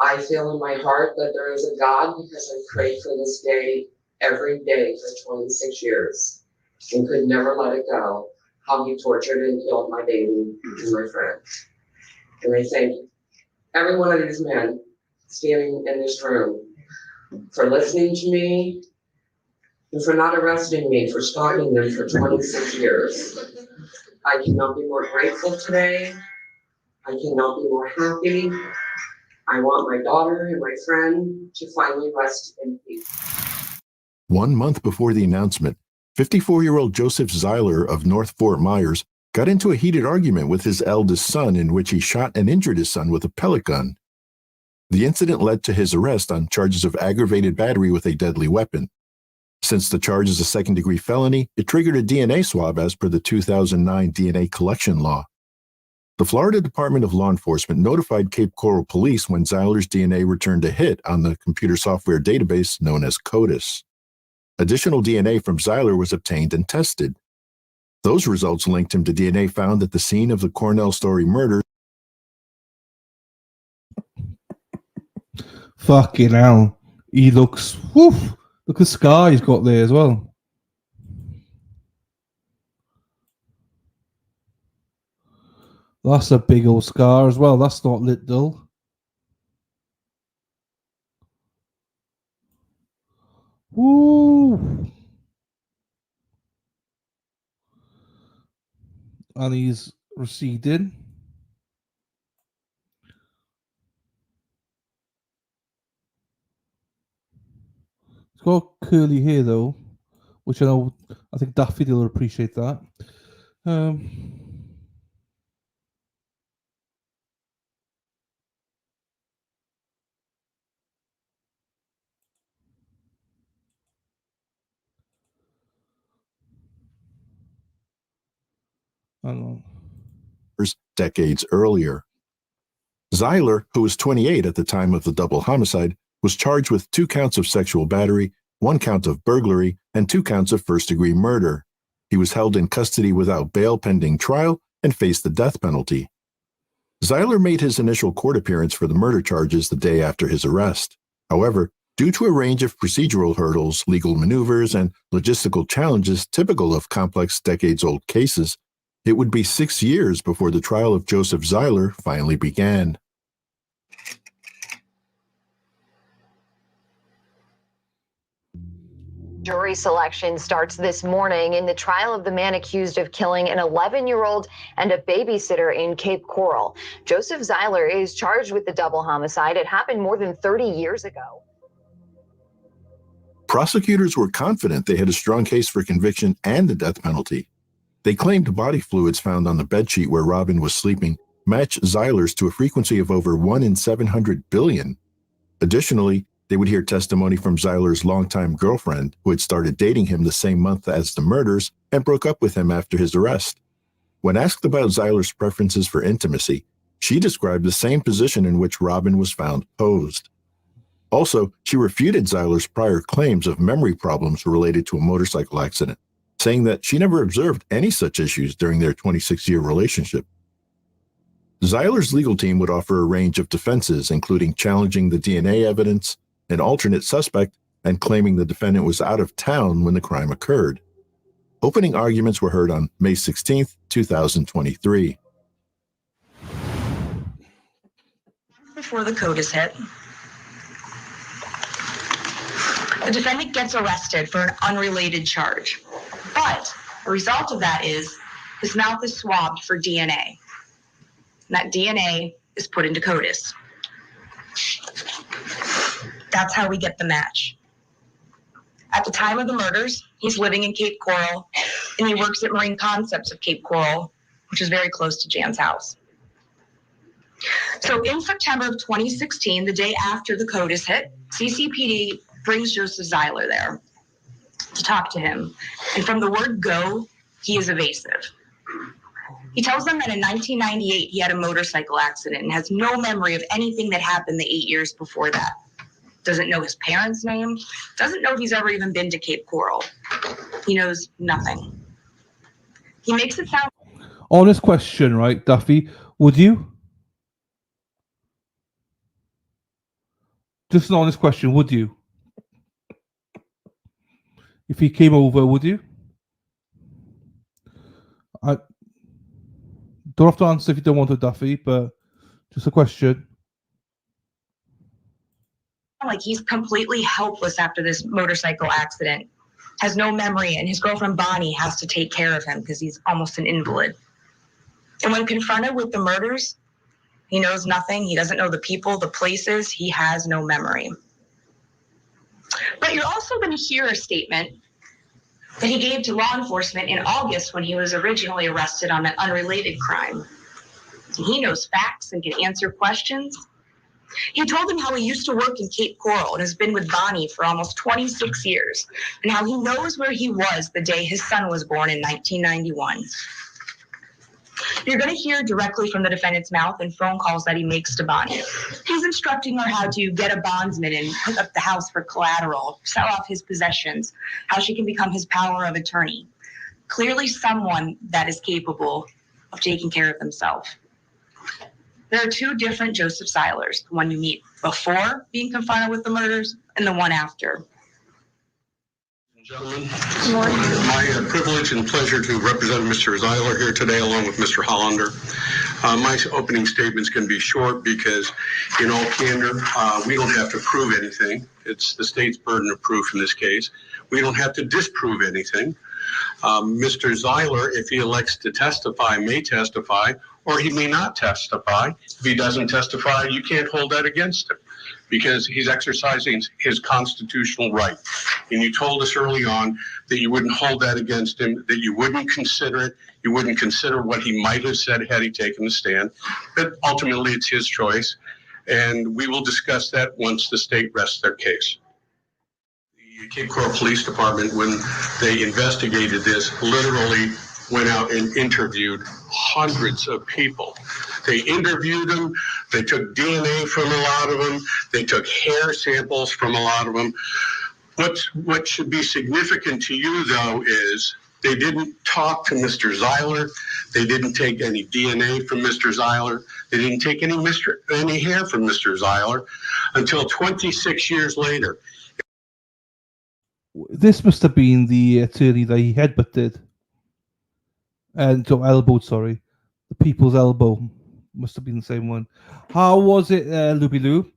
I feel in my heart that there is a God because I prayed for this day every day for 26 years and could never let it go. How he tortured and killed my baby and my friend. And I thank every one of these men standing in this room for listening to me and for not arresting me for stalking them for 26 years. I cannot be more grateful today. I cannot be more happy. I want my daughter and my friend to finally rest in peace. 1 month before the announcement, 54-year-old Joseph Zyer of North Fort Myers got into a heated argument with his eldest son in which he shot and injured his son with a pellet gun. The incident led to his arrest on charges of aggravated battery with a deadly weapon. Since the charge is a second-degree felony, it triggered a DNA swab as per the 2009 DNA collection law. The Florida Department of Law Enforcement notified Cape Coral Police when Zyler's DNA returned a hit on the computer software database known as CODIS. Additional DNA from Zyer was obtained and tested. Those results linked him to DNA found at the scene of the Cornell-Story murder. Fucking hell. He looks, woof, look at the scar he's got there as well. That's a big old scar as well. That's not little. Woo! And he's receding. He's got curly hair though, which I think Daffy will appreciate that. Decades earlier. Zyer, who was 28 at the time of the double homicide, was charged with 2 counts of sexual battery, 1 count of burglary, and 2 counts of first-degree murder. He was held in custody without bail pending trial and faced the death penalty. Zyer made his initial court appearance for the murder charges the day after his arrest. However, due to a range of procedural hurdles, legal maneuvers, and logistical challenges typical of complex decades-old cases, it would be 6 years before the trial of Joseph Zyer finally began. Jury selection starts this morning in the trial of the man accused of killing an 11-year-old and a babysitter in Cape Coral. Joseph Zyer is charged with the double homicide. It happened more than 30 years ago. Prosecutors were confident they had a strong case for conviction and the death penalty. They claimed body fluids found on the bedsheet where Robin was sleeping matched Zyler's to a frequency of over 1 in 700 billion. Additionally, they would hear testimony from Zyler's longtime girlfriend, who had started dating him the same month as the murders and broke up with him after his arrest. When asked about Zyler's preferences for intimacy, she described the same position in which Robin was found posed. Also, she refuted Zyler's prior claims of memory problems related to a motorcycle accident, saying that she never observed any such issues during their 26-year relationship. Zyler's legal team would offer a range of defenses, including challenging the DNA evidence, an alternate suspect, and claiming the defendant was out of town when the crime occurred. Opening arguments were heard on May 16, 2023. Before the CODIS hit, the defendant gets arrested for an unrelated charge. But the result of that is his mouth is swabbed for DNA. And that DNA is put into CODIS. That's how we get the match. At the time of the murders, he's living in Cape Coral, and he works at Marine Concepts of Cape Coral, which is very close to Jan's house. So in September of 2016, the day after the CODIS hit, CCPD brings Joseph Zyer there to talk to him. And from the word go, he is evasive. He tells them that in 1998, he had a motorcycle accident and has no memory of anything that happened the 8 years before that. doesn't know his parents' name, doesn't know if he's ever even been to Cape Coral. He knows nothing. He makes it sound... Honest question, right, Duffy? Would you? Just an honest question, would you? If he came over, would you? I don't have to answer if you don't want to, Duffy, but just a question. Like he's completely helpless after this motorcycle accident, has no memory, and his girlfriend Bonnie has to take care of him because he's almost an invalid. And when confronted with the murders, he knows nothing. He doesn't know the people, the places. He has no memory. But you're also going to hear a statement that he gave to law enforcement in August when he was originally arrested on an unrelated crime. He knows facts and can answer questions. He told him how he used to work in Cape Coral and has been with Bonnie for almost 26 years, and how he knows where he was the day his son was born in 1991. You're going to hear directly from the defendant's mouth in phone calls that he makes to Bonnie. He's instructing her how to get a bondsman and hook up the house for collateral, sell off his possessions, how she can become his power of attorney. Clearly someone that is capable of taking care of himself. There are two different Joseph Zylers, the one you meet before being confronted with the murders and the one after. Gentlemen, my privilege and pleasure to represent Mr. Zyer here today, along with Mr. Hollander. My opening statements can be short because, in all candor, we don't have to prove anything. It's the state's burden of proof in this case. We don't have to disprove anything. Mr. Zyer, if he elects to testify, may testify, or he may not testify. If he doesn't testify, you can't hold that against him, because he's exercising his constitutional right. And you told us early on that you wouldn't hold that against him, that you wouldn't consider it, you wouldn't consider what he might have said had he taken the stand. But ultimately, it's his choice, and we will discuss that once the state rests their case. The Cape Coral Police Department, when they investigated this, literally went out and interviewed hundreds of people. They interviewed them, they took DNA from a lot of them, they took hair samples from a lot of them. What should be significant to you, though, is they didn't talk to Mr. Zyer, they didn't take any DNA from Mr. Zyer, they didn't take any hair from Mr. Zyer until 26 years later. This must have been the attorney that he headbutted. And so elbowed, sorry. The people's elbow must have been the same one. How was it, Luby Lou?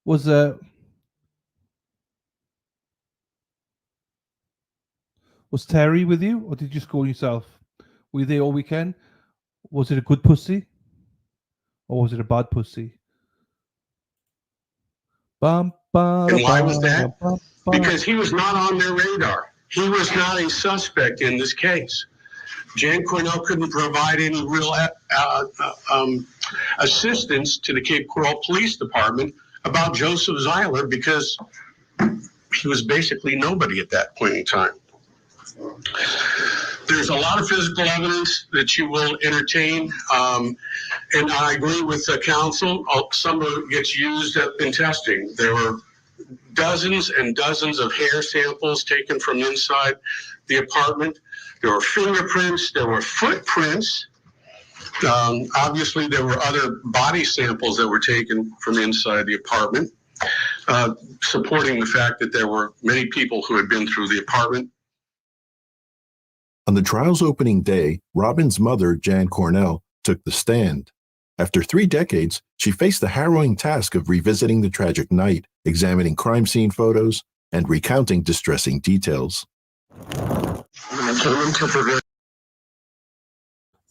Was Terry with you, or did you just go yourself? Were you there all weekend? Was it a good pussy, or was it a bad pussy? And why was that? Because he was not on their radar. He was not a suspect in this case. Jan Cornell couldn't provide any real assistance to the Cape Coral Police Department about Joseph Zyer because he was basically nobody at that point in time. There's a lot of physical evidence that you will entertain, and I agree with the counsel. Some of it gets used in testing. There were dozens and dozens of hair samples taken from inside the apartment. There were fingerprints, there were footprints. Obviously, there were other body samples that were taken from inside the apartment, supporting the fact that there were many people who had been through the apartment. On the trial's opening day, Robin's mother, Jan Cornell, took the stand. After 3 decades, she faced the harrowing task of revisiting the tragic night, examining crime scene photos, and recounting distressing details.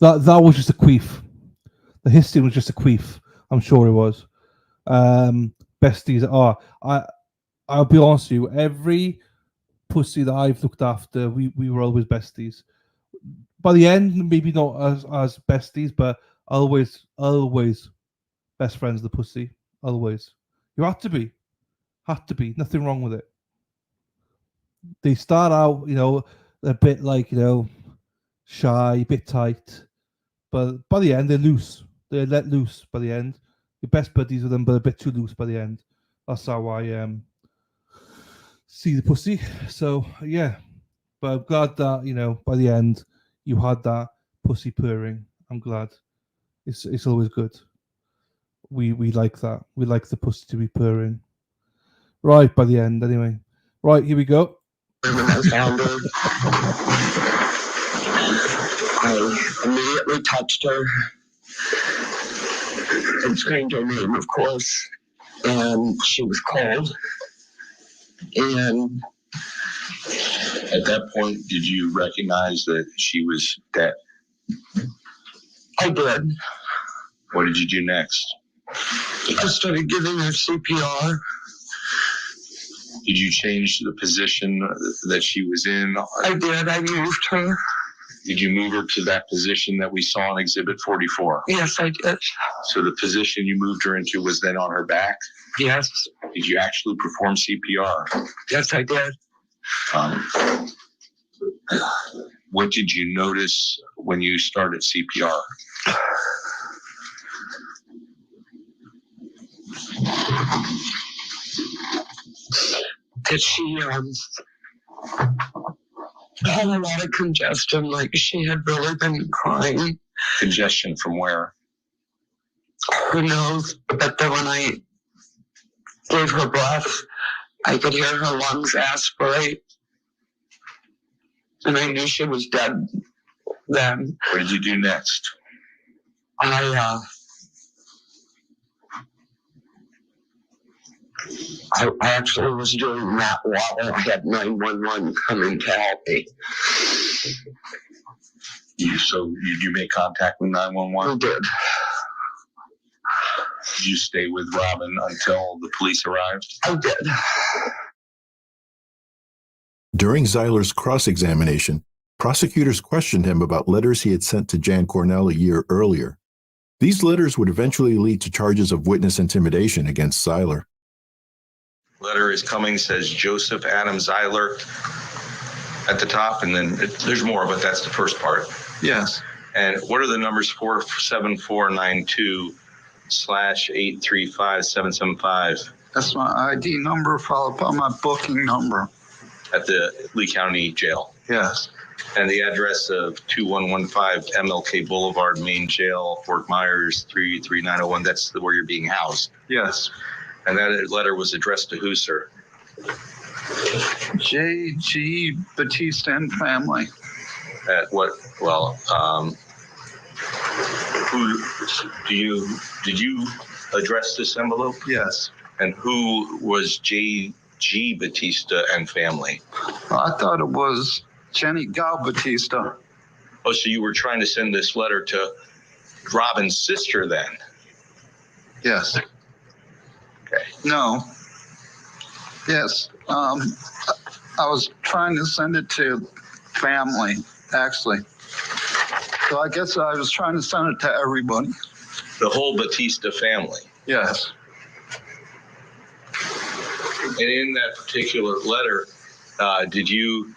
That was just a queef. The history was just a queef. I'm sure it was. Besties are. I'll be honest with you. Every pussy that I've looked after, we were always besties. By the end, maybe not as besties, but always best friends. The pussy, always. You had to be. Nothing wrong with it. They start out, a bit like, shy, a bit tight. But by the end, they're loose. They're let loose by the end. Your best buddies with them, but a bit too loose by the end. That's how I see the pussy. So yeah, but I'm glad that by the end you had that pussy purring. I'm glad. It's always good. We like that. We like the pussy to be purring. Right by the end, anyway. Right, here we go. I found her. I immediately touched her and screamed her name, of course. And she was cold. And At that point, did you recognize that she was dead? I did. What did you do next? I started giving her CPR. Did you change the position that she was in? I did. I moved her. Did you move her to that position that we saw in Exhibit 44? Yes, I did. So the position you moved her into was then on her back? Yes. Did you actually perform CPR? Yes, I did. What did you notice when you started CPR? That she had a lot of congestion, like she had really been crying. Congestion from where? Her nose, but then when I gave her breath, I could hear her lungs aspirate. And I knew she was dead then. What did you do next? I actually was doing that while I had 911 coming to help me. So you made contact with 911? I did. Did you stay with Robin until the police arrived? I did. During Zeyler's cross-examination, prosecutors questioned him about letters he had sent to Jan Cornell a year earlier. These letters would eventually lead to charges of witness intimidation against Zyer. Letter is coming, says Joseph Adam Zyer at the top, and then there's more, but that's the first part. Yes. And what are the numbers 47492/835775? That's my ID number followed by my booking number. At the Lee County Jail. Yes. And the address of 2115 MLK Boulevard, Main Jail, Fort Myers, 33901. That's where you're being housed. Yes. And that letter was addressed to who, sir? J.G. Batista and family. At what? Well, who did you address this envelope? Yes. And who was J.G. Batista and family? I thought it was Jenny Gal Batista. Oh, so you were trying to send this letter to Robin's sister then? Yes. Okay. No. Yes. I was trying to send it to family, actually. So I guess I was trying to send it to everybody. The whole Batista family? Yes. And in that particular letter, did you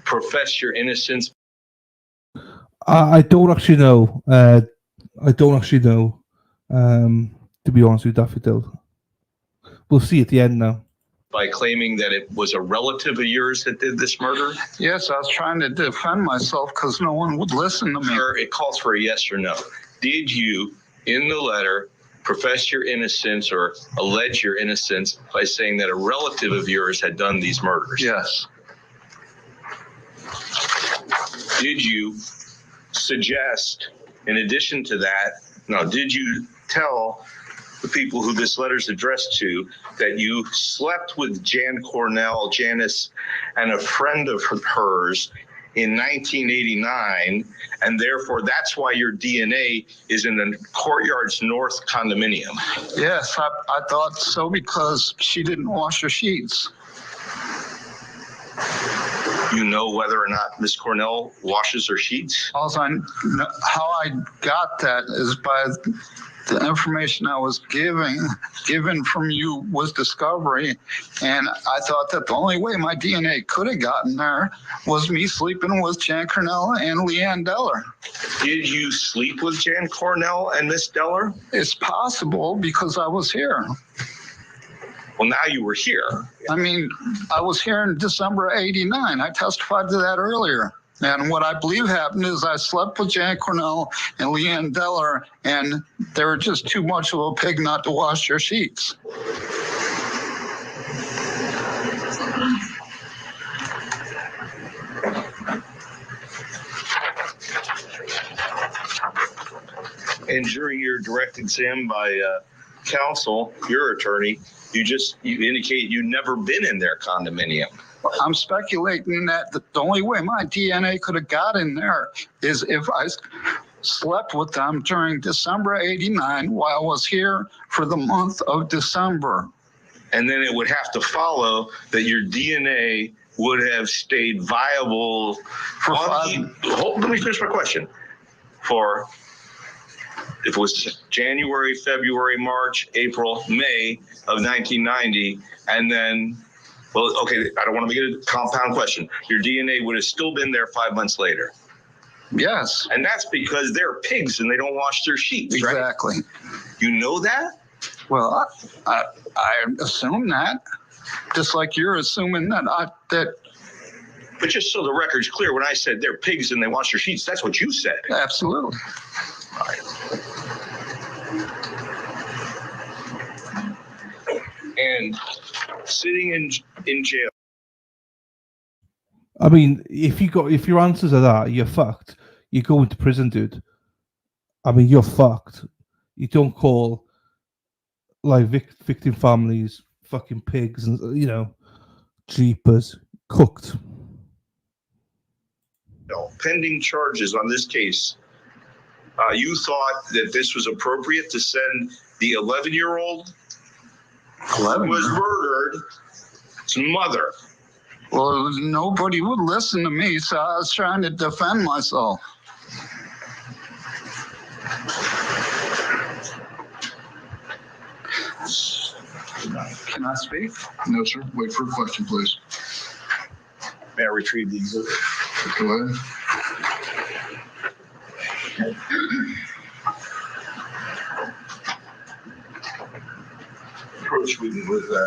profess your innocence? I don't actually know. To be honest with you, Daffodil. We'll see at the end now. By claiming that it was a relative of yours that did this murder? Yes, I was trying to defend myself because no one would listen to me. Sir, it calls for a yes or no. Did you, in the letter, profess your innocence or allege your innocence by saying that a relative of yours had done these murders? Yes. Did you suggest, in addition to that, did you tell the people who this letter's addressed to that you slept with Jan Cornell, Janice, and a friend of hers in 1989, and therefore that's why your DNA is in the Courtyards North condominium? Yes, I thought so because she didn't wash her sheets. You know whether or not Miss Cornell washes her sheets? How I got that is by the information I was given from you was discovery, and I thought that the only way my DNA could have gotten there was me sleeping with Jan Cornell and Leanne Deller. Did you sleep with Jan Cornell and Miss Deller? It's possible because I was here. Well, now you were here. I mean, I was here in December '89. I testified to that earlier. And what I believe happened is I slept with Jan Cornell and Llandysul, and they were just too much of a pig not to wash their sheets. And during your direct exam by counsel, your attorney, you indicate you'd never been in their condominium. I'm speculating that the only way my DNA could have got in there is if I slept with them during December '89 while I was here for the month of December. And then it would have to follow that your DNA would have stayed viable For let me finish my question. For if it was January, February, March, April, May of 1990, and then, well, okay, I don't want to make it a compound question. Your DNA would have still been there 5 months later. Yes. And that's because they're pigs and they don't wash their sheets, Exactly. right? You know that? Well, I assume that, just like you're assuming that But just so the record's clear, when I said they're pigs and they wash their sheets, that's what you said. Absolutely. All right. And sitting in jail. I mean, if your answers are that, you're fucked. You're going to prison, dude. I mean, you're fucked. You don't call like victim families fucking pigs and, you know, jeepers, cooked. No, pending charges on this case. You thought that this was appropriate to send the 11-year-old who was murdered to mother. Well, nobody would listen to me, so I was trying to defend myself. Can I speak? No, sir. Wait for a question, please. May I retrieve the exhibit? Go ahead. Approach with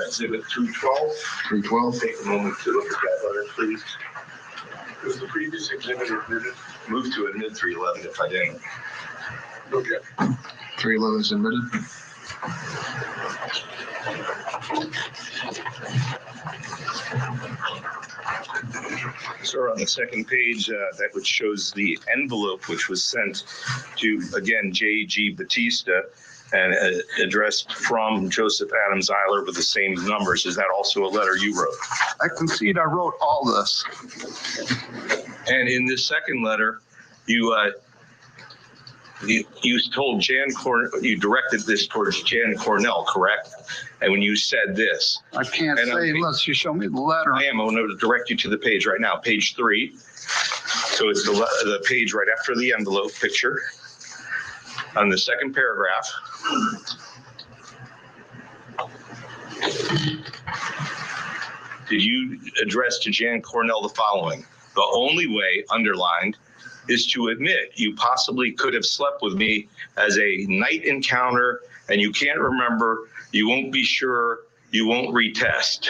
exhibit 312. 312. Take a moment to look at that letter, please. Was the previous exhibit admitted? Move to admit 311 if I didn't. Okay. 311 is admitted. Sir, on the second page, that which shows the envelope which was sent to, again, J.G. Batista and addressed from Joseph Adam Zyer with the same numbers. Is that also a letter you wrote? I concede I wrote all this. And in this second letter, you told you directed this towards Jan Cornell, correct? And when you said this, I can't say unless you show me the letter. I am. I'm going to direct you to the page right now, page 3. So it's the page right after the envelope picture. On the second paragraph. Did you address to Jan Cornell the following? The only way, underlined, is to admit you possibly could have slept with me as a night encounter and you can't remember, you won't be sure, you won't retest.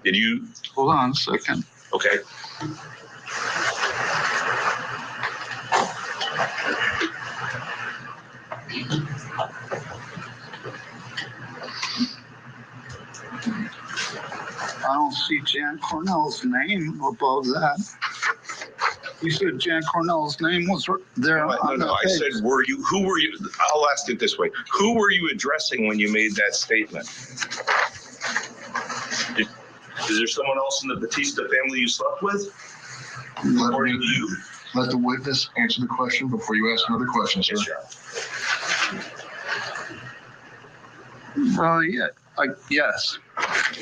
Did you? Hold on a second. Okay. I don't see Jan Cornell's name above that. You said Jan Cornell's name was there. No, I said, who were you? I'll ask it this way. Who were you addressing when you made that statement? Is there someone else in the Batista family you slept with? According to you? Let the witness answer the question before you ask another question, sir. Yes.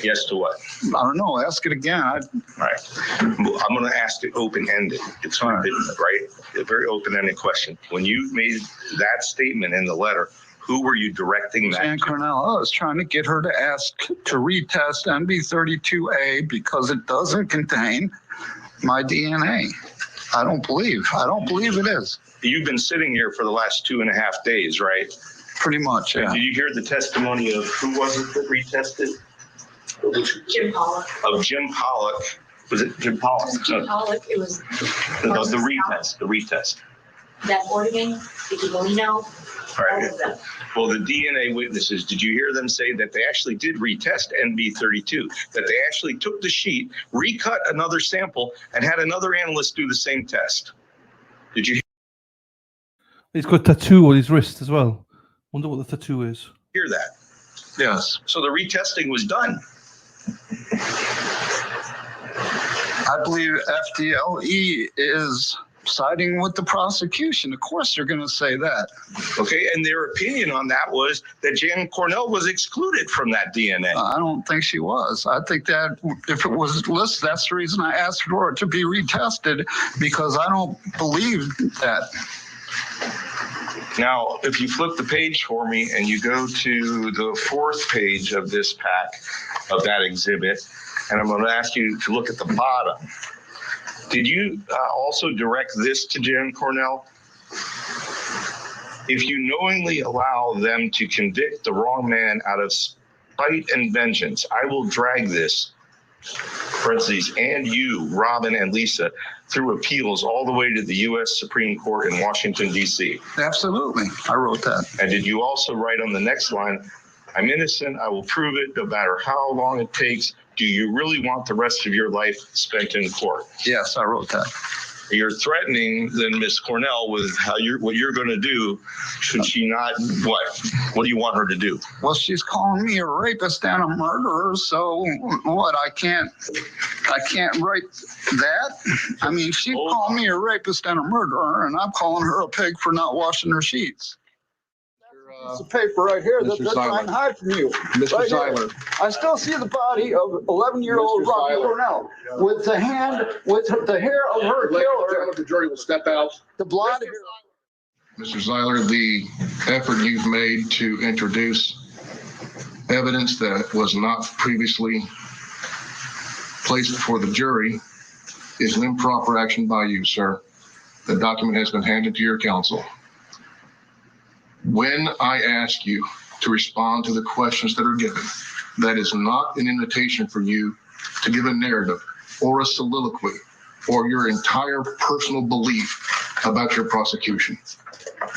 Yes to what? I don't know. Ask it again. All right. I'm going to ask it open-ended. It's right. A very open-ended question. When you made that statement in the letter, who were you directing that Jan to? Cornell. I was trying to get her to ask to retest NB32A because it doesn't contain my DNA. I don't believe it is. You've been sitting here for the last 2.5 days, right? Pretty much, yeah. Did you hear the testimony of who was it that retested? Jim Pollock. Of Jim Pollock. Was it Jim Pollock? Jim Pollock. It was The retest. That Morgan, Vicky Molino, Right. all of them. Well, the DNA witnesses, did you hear them say that they actually did retest NB32? That they actually took the sheet, recut another sample, and had another analyst do the same test? Did you He's got a tattoo on his wrist as well. Wonder what the tattoo is. hear that? Yes. So the retesting was done. I believe FDLE is siding with the prosecution. Of course, they're going to say that. Okay, and their opinion on that was that Jan Cornell was excluded from that DNA. I don't think she was. I think that if it was listed, that's the reason I asked for it to be retested, because I don't believe that. Now, if you flip the page for me and you go to the 4th page of this pack of that exhibit, and I'm going to ask you to look at the bottom. Did you also direct this to Jan Cornell? If you knowingly allow them to convict the wrong man out of spite and vengeance, I will drag this, parentheses, and you, Robin and Lisa, through appeals all the way to the U.S. Supreme Court in Washington, D.C. Absolutely. I wrote that. And did you also write on the next line, I'm innocent, I will prove it, no matter how long it takes. Do you really want the rest of your life spent in court? Yes, I wrote that. You're threatening then Miss Cornell with what you're going to do. Should she not? What do you want her to do? Well, she's calling me a rapist and a murderer. So what? I can't write that. I mean, she called me a rapist and a murderer, and I'm calling her a pig for not washing her sheets. It's a paper right here that they're trying to hide from you. Mr. Right Zyer. here. I still see the body of 11-year-old Robbie Cornell with the hand, with the hair of her killer. The jury will step out. The blonde hair. Mr. Zyer, the effort you've made to introduce evidence that was not previously placed before the jury is an improper action by you, sir. The document has been handed to your counsel. When I ask you to respond to the questions that are given, that is not an invitation for you to give a narrative or a soliloquy or your entire personal belief about your prosecution.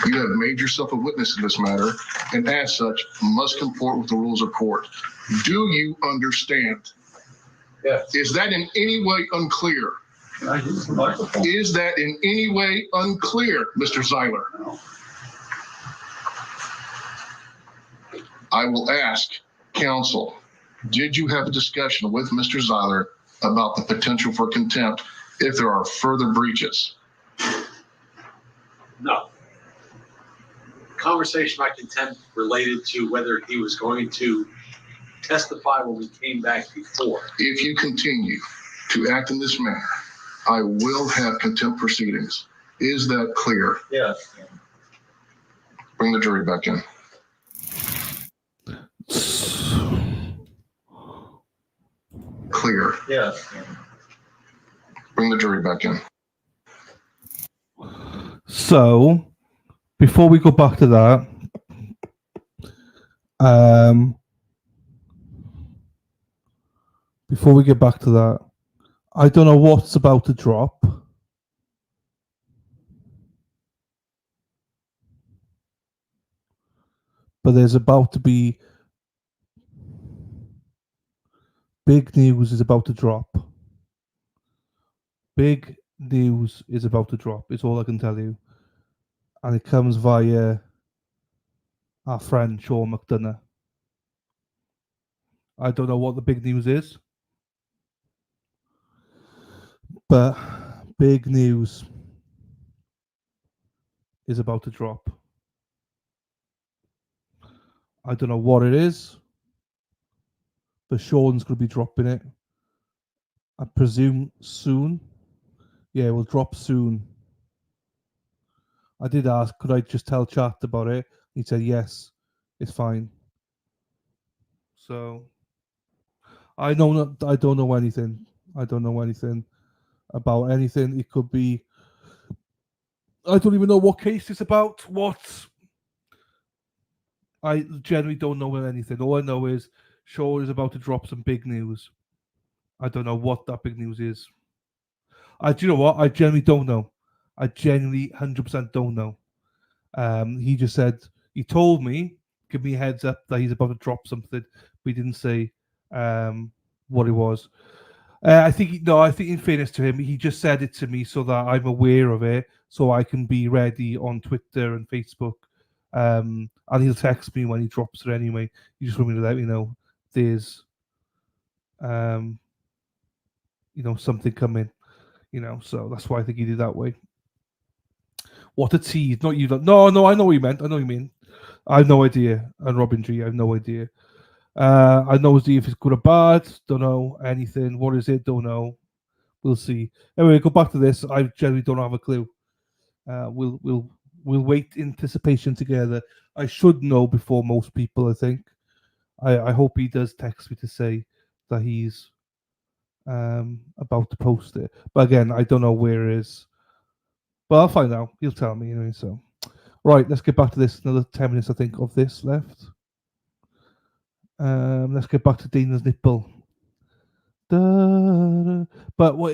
You have made yourself a witness in this matter, and as such, must comport with the rules of court. Do you understand? Yes. Is that in any way unclear? Is that in any way unclear, Mr. Zyer? No. I will ask counsel, did you have a discussion with Mr. Zyer about the potential for contempt if there are further breaches? No. Conversation about contempt related to whether he was going to testify when we came back before. If you continue to act in this manner, I will have contempt proceedings. Is that clear? Yes. Bring the jury back in. Clear. Yes. Bring the jury back in. So, before we go back to that, before we get back to that, I don't know what's about to drop. But there's about to be big news is about to drop. Big news is about to drop. It's all I can tell you. And it comes via our friend Sean McDonough. I don't know what the big news is. But big news is about to drop. I don't know what it is. But Sean's going to be dropping it. I presume soon. Yeah, it will drop soon. I did ask, could I just tell chat about it? He said, yes, it's fine. So, I don't know anything. I don't know anything about anything. It could be, I don't even know what case it's about. What I generally don't know anything. All I know is Shaw is about to drop some big news. I don't know what that big news is. Do you know what? I genuinely don't know. I genuinely 100% don't know. He just said, he told me, give me a heads up that he's about to drop something, but he didn't say what it was. I think in fairness to him, he just said it to me so that I'm aware of it, so I can be ready on Twitter and Facebook. And he'll text me when he drops it anyway. He just want me to let me know there's, something coming. So that's why I think he did that way. What a tease! Not you. No, I know what you meant. I know what you mean. I have no idea. And Robin G, I have no idea. I know if it's good or bad. Don't know anything. What is it? Don't know. We'll see. Anyway, go back to this. I generally don't have a clue. We'll wait in anticipation together. I should know before most people. I think. I hope he does text me to say that he's about to post it. But again, I don't know where it is. But I'll find out. He'll tell me anyway. So, right, let's get back to this. Another 10 minutes, I think, of this left. Let's get back to Dana's nipple. But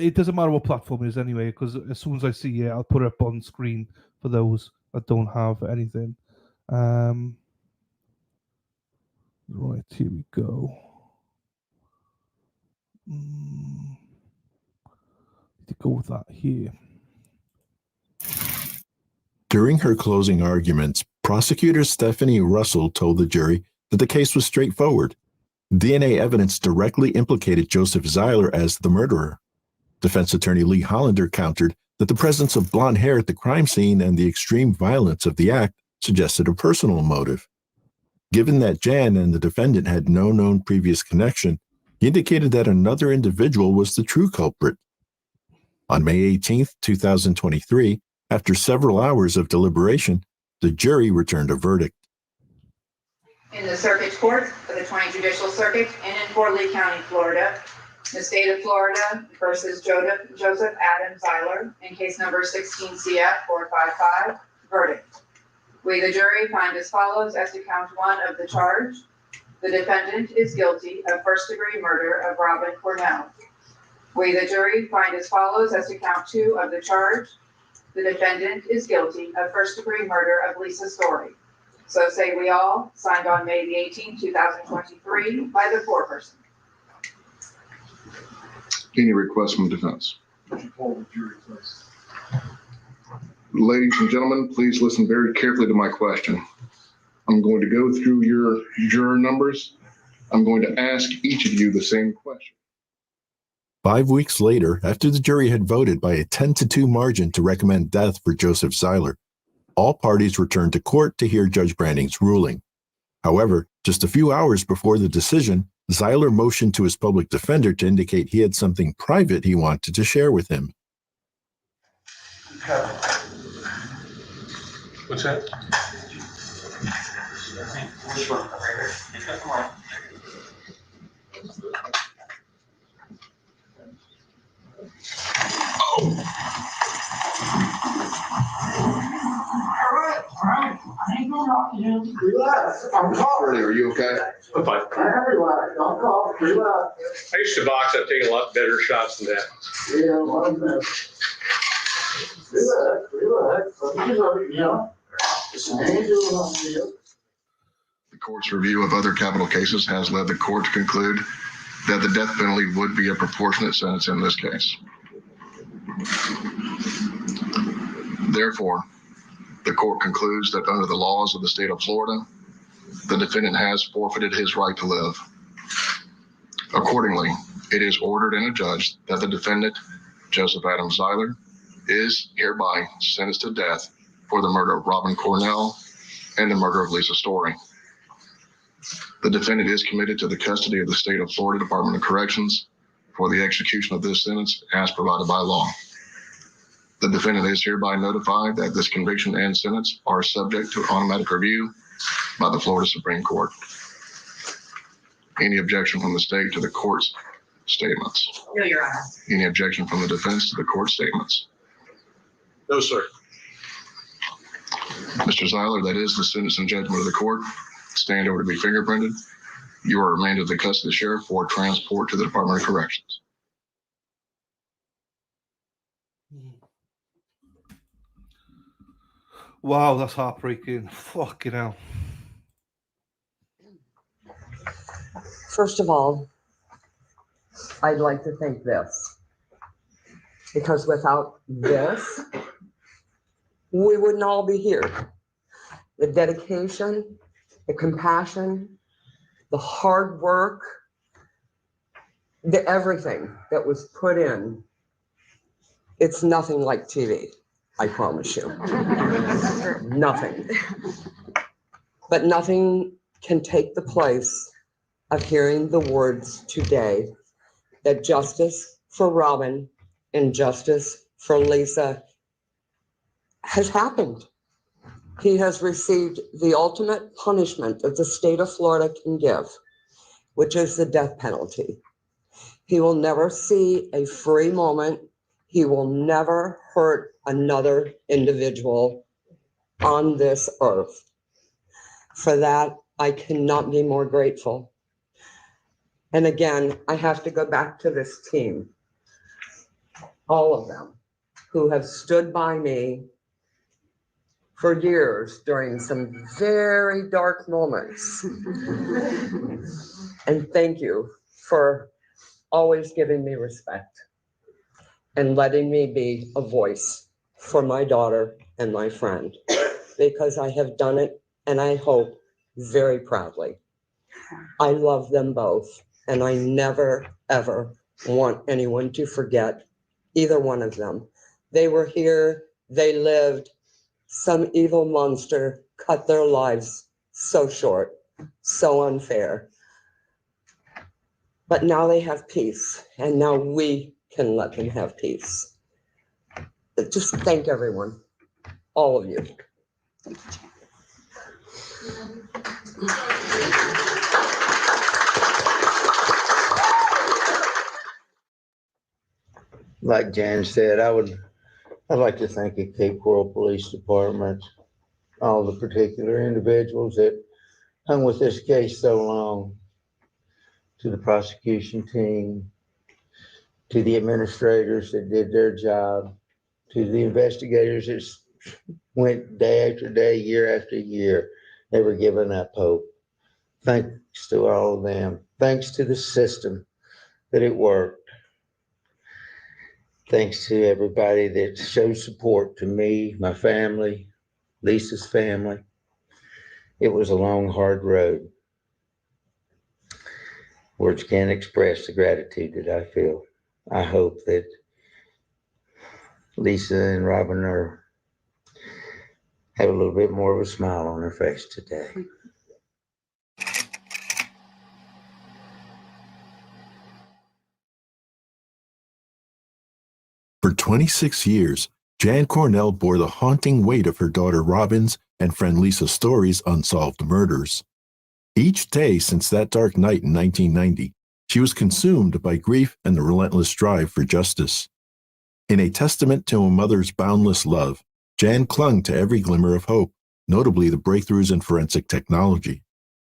it doesn't matter what platform it is anyway, because as soon as I see it, I'll put it up on screen for those that don't have anything. Right, here we go. Need to go with that here. During her closing arguments, prosecutor Stephanie Russell told the jury that the case was straightforward. DNA evidence directly implicated Joseph Zyer as the murderer. Defense attorney Lee Hollander countered that the presence of blonde hair at the crime scene and the extreme violence of the act suggested a personal motive. Given that Jan and the defendant had no known previous connection, he indicated that another individual was the true culprit. On May 18, 2023, after several hours of deliberation, the jury returned a verdict. In the Circuit Court of the 20th Judicial Circuit and in Fort Lee County, Florida, the state of Florida versus Joseph Adam Zyer in case number 16 CF 455, verdict. We, the jury, find as follows as to count 1 of the charge. The defendant is guilty of first-degree murder of Robin Cornell. We, the jury, find as follows as to count 2 of the charge. The defendant is guilty of first-degree murder of Lisa Story. So say we all, signed on May the 18th, 2023, by the foreperson. Any requests from the defense? Ladies and gentlemen, please listen very carefully to my question. I'm going to go through your juror numbers. I'm going to ask each of you the same question. 5 weeks later, after the jury had voted by a 10-2 margin to recommend death for Joseph Zyer, all parties returned to court to hear Judge Branding's ruling. However, just a few hours before the decision, Zyer motioned to his public defender to indicate he had something private he wanted to share with him. What's that? All right. I ain't gonna talk to you. Relax. I'm calm. Are you okay? I'm fine. Relax. Don't call. Relax. I used to box. I've taken a lot better shots than that. Yeah, one minute. Relax. The court's review of other capital cases has led the court to conclude that the death penalty would be a proportionate sentence in this case. Therefore, the court concludes that under the laws of the state of Florida, the defendant has forfeited his right to live. Accordingly, it is ordered and adjudged that the defendant, Joseph Adam Zyer, is hereby sentenced to death for the murder of Robin Cornell and the murder of Lisa Story. The defendant is committed to the custody of the state of Florida Department of Corrections for the execution of this sentence as provided by law. The defendant is hereby notified that this conviction and sentence are subject to automatic review by the Florida Supreme Court. Any objection from the state to the court's statements? No, Your Honor. Any objection from the defense to the court statements? No, sir. Mr. Zyer, that is the sentence and judgment of the court. stand over to be fingerprinted, you are remanded to the custody of the sheriff for transport to the Department of Corrections. Wow, that's heartbreaking. Fucking hell. First of all, I'd like to thank this, because without this, we wouldn't all be here. The dedication, the compassion, the hard work, the everything that was put in, it's nothing like TV, I promise you. Nothing. But nothing can take the place of hearing the words today that justice for Robin and justice for Lisa has happened. He has received the ultimate punishment that the state of Florida can give, which is the death penalty. He will never see a free moment. He will never hurt another individual on this earth. For that, I cannot be more grateful. And again, I have to go back to this team, all of them, who have stood by me for years during some very dark moments. And thank you for always giving me respect and letting me be a voice for my daughter and my friend, because I have done it, and I hope very proudly. I love them both, and I never, ever want anyone to forget either one of them. They were here, they lived. Some evil monster cut their lives so short, so unfair. But now they have peace, and now we can let them have peace. Just thank everyone, all of you. Like Jan said, I'd like to thank the Cape Coral Police Department, all the particular individuals that hung with this case so long, to the prosecution team, to the administrators that did their job, to the investigators that went day after day, year after year, never giving up hope. Thanks to all of them. Thanks to the system that it worked. Thanks to everybody that showed support to me, my family, Lisa's family. It was a long, hard road. Words can't express the gratitude that I feel. I hope that Lisa and Robin have a little bit more of a smile on their face today. For 26 years, Jan Cornell bore the haunting weight of her daughter Robin's and friend Lisa's stories unsolved murders. Each day since that dark night in 1990, she was consumed by grief and the relentless drive for justice. In a testament to a mother's boundless love, Jan clung to every glimmer of hope, notably the breakthroughs in forensic technology.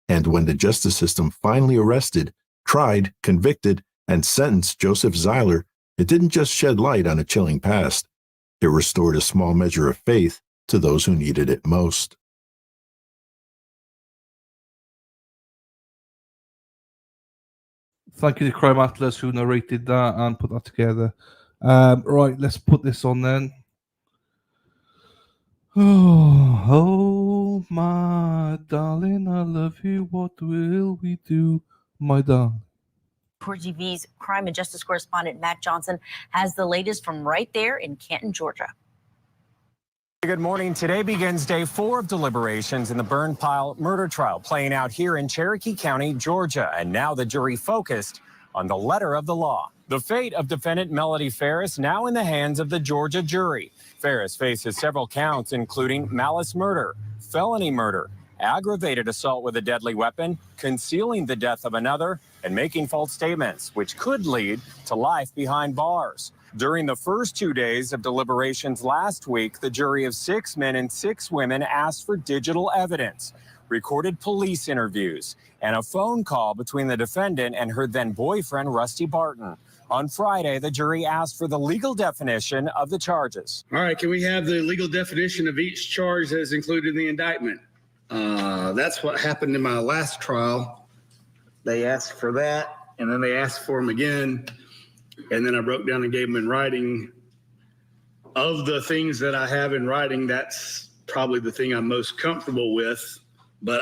And when the justice system finally arrested, tried, convicted, and sentenced Joseph Zyer, it didn't just shed light on a chilling past. It restored a small measure of faith to those who needed it most. Thank you to Crime Atlas who narrated that and put that together. Right, let's put this on then. Oh, my darling, I love you. What will we do, my darling? Core TV's crime and justice correspondent Matt Johnson has the latest from right there in Canton, Georgia. Good morning. Today begins day 4 of deliberations in the burn pile murder trial playing out here in Cherokee County, Georgia. And now the jury focused on the letter of the law. The fate of defendant Melody Farris now in the hands of the Georgia jury. Farris faces several counts, including malice murder, felony murder, aggravated assault with a deadly weapon, concealing the death of another, and making false statements, which could lead to life behind bars. During the first 2 days of deliberations last week, the jury of 6 men and 6 women asked for digital evidence, recorded police interviews, and a phone call between the defendant and her then boyfriend, Rusty Barton. On Friday, the jury asked for the legal definition of the charges. All right, can we have the legal definition of each charge that is included in the indictment? That's what happened in my last trial. They asked for that, and then they asked for them again, and then I broke down and gave them in writing. Of the things that I have in writing, that's probably the thing I'm most comfortable with, but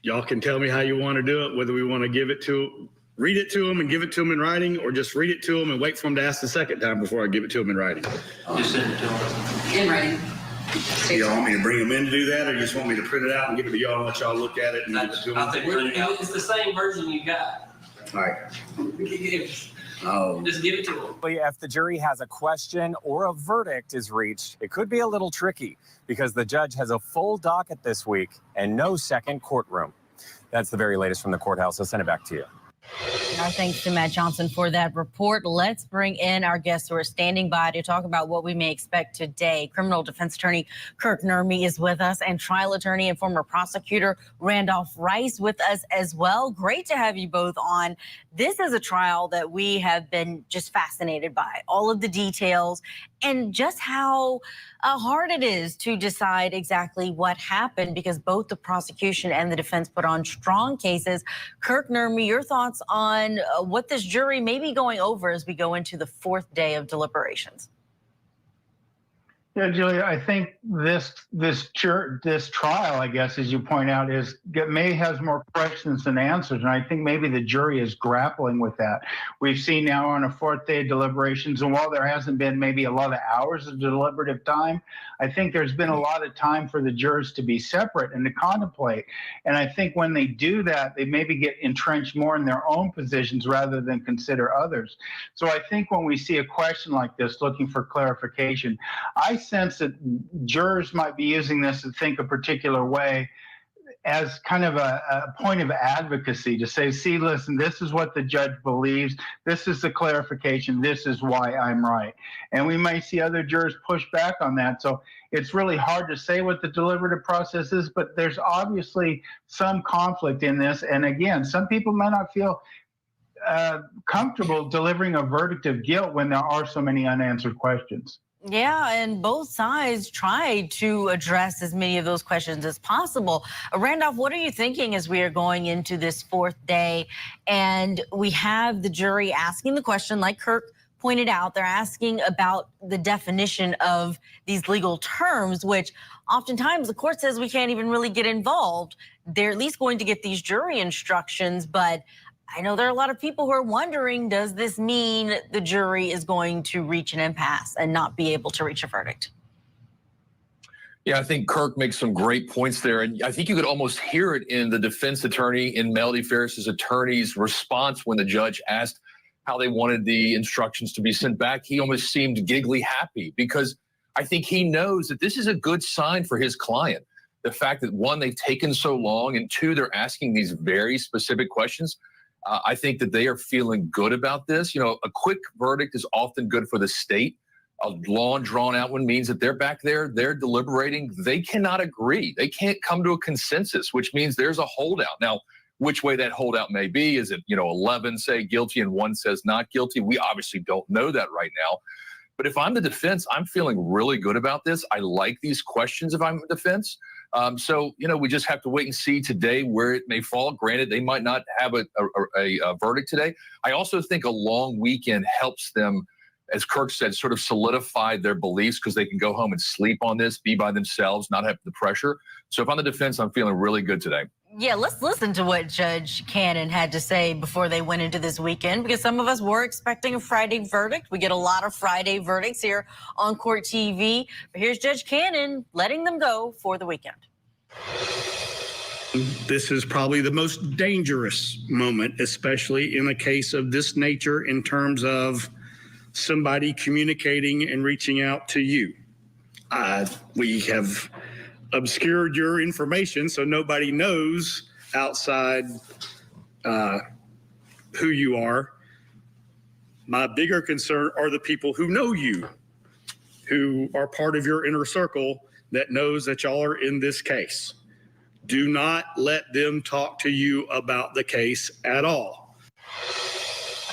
y'all can tell me how you want to do it, whether we want to read it to them and give it to them in writing, or just read it to them and wait for them to ask the second time before I give it to them in writing. Just send it to them. In writing. Y'all want me to bring them in to do that, or you just want me to print it out and give it to y'all and let y'all look at it and give it to them? I think print it out. It's the same version you got. All right. Just give it to them. If the jury has a question or a verdict is reached, it could be a little tricky because the judge has a full docket this week and no second courtroom. That's the very latest from the courthouse. I'll send it back to you. Our thanks to Matt Johnson for that report. Let's bring in our guests who are standing by to talk about what we may expect today. Criminal defense attorney Kirk Nurmi is with us, and trial attorney and former prosecutor Randolph Rice with us as well. Great to have you both on. This is a trial that we have been just fascinated by, all of the details and just how hard it is to decide exactly what happened, because both the prosecution and the defense put on strong cases. Kirk Nurmi, your thoughts on what this jury may be going over as we go into the 4th day of deliberations? Yeah, Julia, I think this trial, I guess, as you point out, may has more questions than answers, and I think maybe the jury is grappling with that. We've seen now on a 4th day of deliberations, and while there hasn't been maybe a lot of hours of deliberative time, I think there's been a lot of time for the jurors to be separate and to contemplate. And I think when they do that, they maybe get entrenched more in their own positions rather than consider others. So I think when we see a question like this, looking for clarification, I sense that jurors might be using this to think a particular way as kind of a point of advocacy to say, see, listen, this is what the judge believes. This is the clarification. This is why I'm right. And we may see other jurors push back on that. So it's really hard to say what the deliberative process is, but there's obviously some conflict in this. And again, some people may not feel comfortable delivering a verdict of guilt when there are so many unanswered questions. Yeah, and both sides tried to address as many of those questions as possible. Randolph, what are you thinking as we are going into this 4th day and we have the jury asking the question, like Kirk pointed out, they're asking about the definition of these legal terms, which oftentimes the court says we can't even really get involved. They're at least going to get these jury instructions, but I know there are a lot of people who are wondering, does this mean the jury is going to reach an impasse and not be able to reach a verdict? Yeah, I think Kirk makes some great points there. And I think you could almost hear it in the defense attorney, in Melody Ferris's attorney's response when the judge asked how they wanted the instructions to be sent back. He almost seemed giggly happy because I think he knows that this is a good sign for his client. The fact that, one, they've taken so long, and two, they're asking these very specific questions. I think that they are feeling good about this. You know, a quick verdict is often good for the state. A long, drawn-out one means that they're back there, they're deliberating. They cannot agree. They can't come to a consensus, which means there's a holdout. Now, which way that holdout may be, is it, 11 say guilty and 1 says not guilty? We obviously don't know that right now. But if I'm the defense, I'm feeling really good about this. I like these questions if I'm the defense. So, we just have to wait and see today where it may fall. Granted, they might not have a verdict today. I also think a long weekend helps them, as Kirk said, sort of solidify their beliefs because they can go home and sleep on this, be by themselves, not have the pressure. So if I'm the defense, I'm feeling really good today. Yeah, let's listen to what Judge Cannon had to say before they went into this weekend, because some of us were expecting a Friday verdict. We get a lot of Friday verdicts here on Court TV. But here's Judge Cannon letting them go for the weekend. This is probably the most dangerous moment, especially in a case of this nature, in terms of somebody communicating and reaching out to you. We have obscured your information so nobody knows outside who you are. My bigger concern are the people who know you, who are part of your inner circle that knows that y'all are in this case. Do not let them talk to you about the case at all.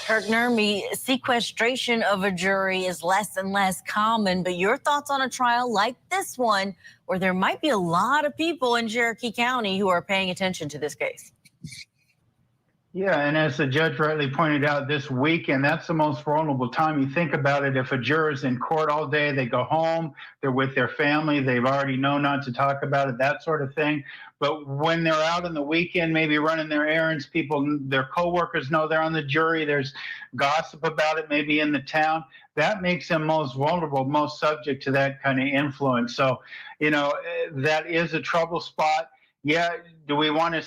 Kirk Nurmi, sequestration of a jury is less and less common, but your thoughts on a trial like this one, where there might be a lot of people in Cherokee County who are paying attention to this case? Yeah, and as the judge rightly pointed out, this weekend, that's the most vulnerable time. You think about it, if a juror's in court all day, they go home, they're with their family, they've already known not to talk about it, that sort of thing. But when they're out on the weekend, maybe running their errands, people, their coworkers know they're on the jury, there's gossip about it maybe in the town, that makes them most vulnerable, most subject to that kind of influence. So, you know, that is a trouble spot. Yeah, do we want a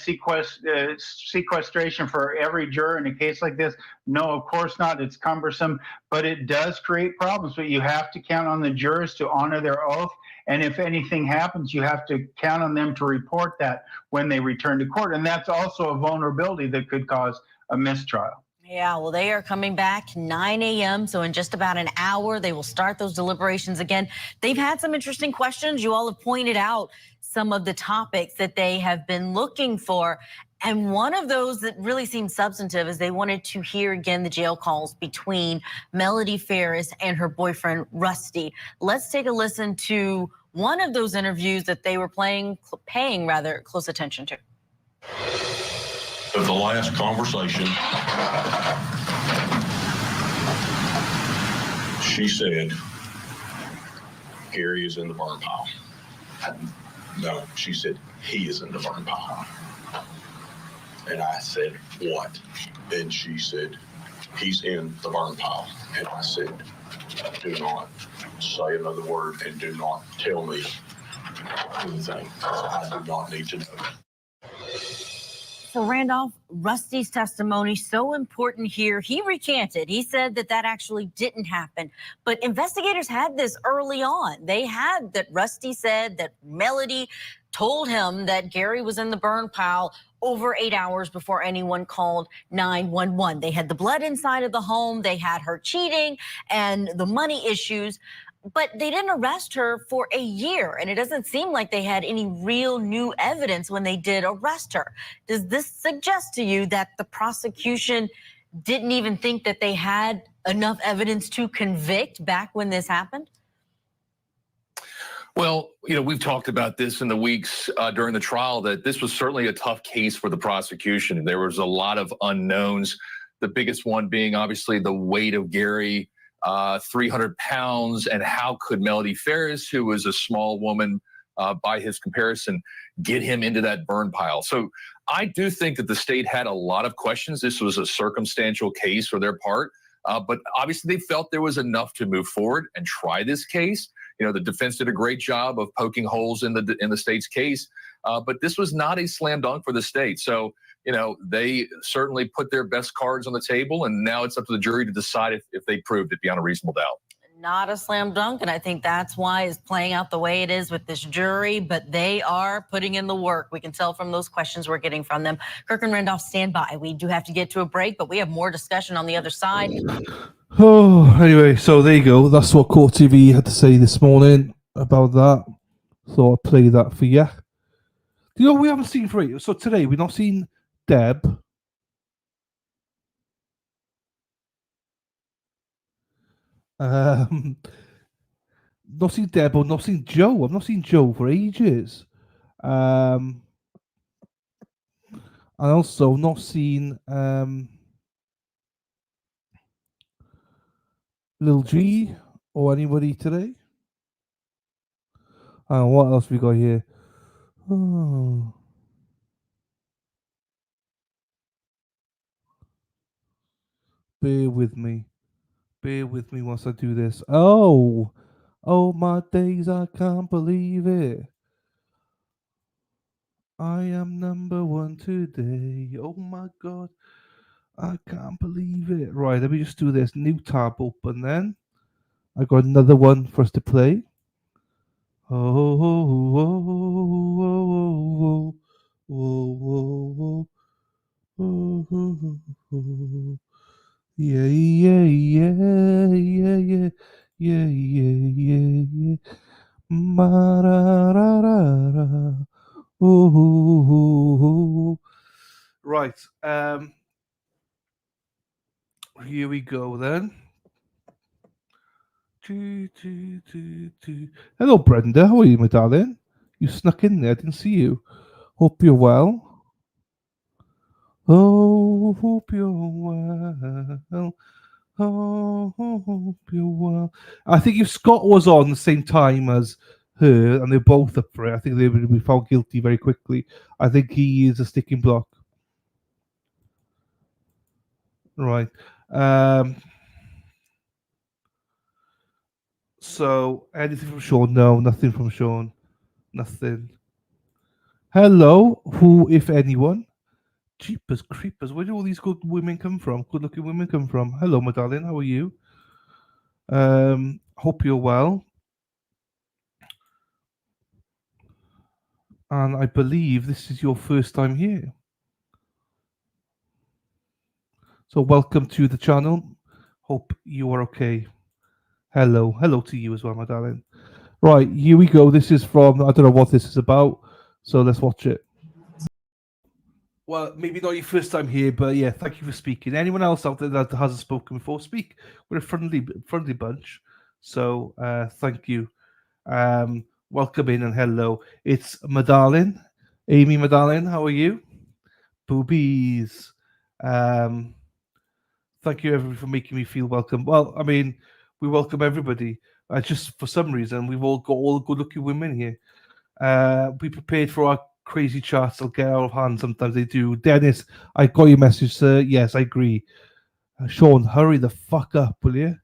sequestration for every juror in a case like this? No, of course not. It's cumbersome, but it does create problems. But you have to count on the jurors to honor their oath. And if anything happens, you have to count on them to report that when they return to court. And that's also a vulnerability that could cause a mistrial. Yeah, well, they are coming back 9 a.m. So in just about an hour, they will start those deliberations again. They've had some interesting questions. You all have pointed out some of the topics that they have been looking for. And one of those that really seemed substantive is they wanted to hear again the jail calls between Melody Farris and her boyfriend, Rusty. Let's take a listen to one of those interviews that they were paying close attention to. Of the last conversation, she said, Gary is in the burn pile. No, she said, he is in the burn pile. And I said, what? And she said, he's in the burn pile. And I said, do not say another word and do not tell me anything. I do not need to know. So Randolph, Rusty's testimony, so important here. He recanted. He said that that actually didn't happen. But investigators had this early on. They had that Rusty said that Melody told him that Gary was in the burn pile over 8 hours before anyone called 911. They had the blood inside of the home. They had her cheating and the money issues. But they didn't arrest her for a year, and it doesn't seem like they had any real new evidence when they did arrest her. Does this suggest to you that the prosecution didn't even think that they had enough evidence to convict back when this happened? Well, you know, we've talked about this in the weeks during the trial, that this was certainly a tough case for the prosecution. There was a lot of unknowns, the biggest one being obviously the weight of Gary, 300 pounds, and how could Melody Farris, who was a small woman by his comparison, get him into that burn pile? So I do think that the state had a lot of questions. This was a circumstantial case for their part, but obviously they felt there was enough to move forward and try this case. You know, the defense did a great job of poking holes in the state's case, but this was not a slam dunk for the state. So, you know, they certainly put their best cards on the table, and now it's up to the jury to decide if they proved it beyond a reasonable doubt. Not a slam dunk, and I think that's why it's playing out the way it is with this jury, but they are putting in the work. We can tell from those questions we're getting from them. Kirk and Randolph, stand by. We do have to get to a break, but we have more discussion on the other side. Oh, anyway, so there you go. That's what Court TV had to say this morning about that. So I'll play that for you. You know, we haven't seen for 8. So today we've not seen Deb. Not seen Deb or not seen Joe. I've not seen Joe for ages. And also not seen Lil G or anybody today. What else we got here? Oh. Bear with me. Bear with me once I do this. Oh my days, I can't believe it. I am #1 today. Oh my God. I can't believe it. Right, let me just do this. New tab open then. I got another one for us to play. Oh, oh, oh, oh, oh, oh, oh, oh. Yeah, yeah, yeah, yeah, yeah, yeah, yeah, yeah, yeah. Ma-ra-ra-ra-ra. Oh, oh, oh, oh. Right. Here we go then. Hello, Brenda. How are you, my darling? You snuck in there. I didn't see you. Hope you're well. Oh, hope you're well. Oh, hope you're well. I think if Scott was on the same time as her and they're both up for it, I think they would be found guilty very quickly. I think he is a sticking block. Right. So, anything from Sean? No, nothing from Sean. Nothing. Hello, who, if anyone? Jeepers creepers, where do all these good women come from? Good looking women come from. Hello, my darling, how are you? Hope you're well. And I believe this is your first time here. So welcome to the channel. Hope you are okay. Hello. Hello to you as well, my darling. Right, here we go. This is from, I don't know what this is about, so let's watch it. Well, maybe not your first time here, but yeah, thank you for speaking. Anyone else out there that hasn't spoken before, speak. We're a friendly bunch, so thank you. Welcome in and hello. It's my darling, Amy, my darling. How are you? Boobies. Thank you, everybody, for making me feel welcome. Well, I mean, we welcome everybody. Just for some reason, we've all got all good-looking women here. Be prepared for our crazy chats. They'll get out of hand. Sometimes they do. Dennis, I got your message, sir. Yes, I agree. Sean, hurry the fuck up, will you?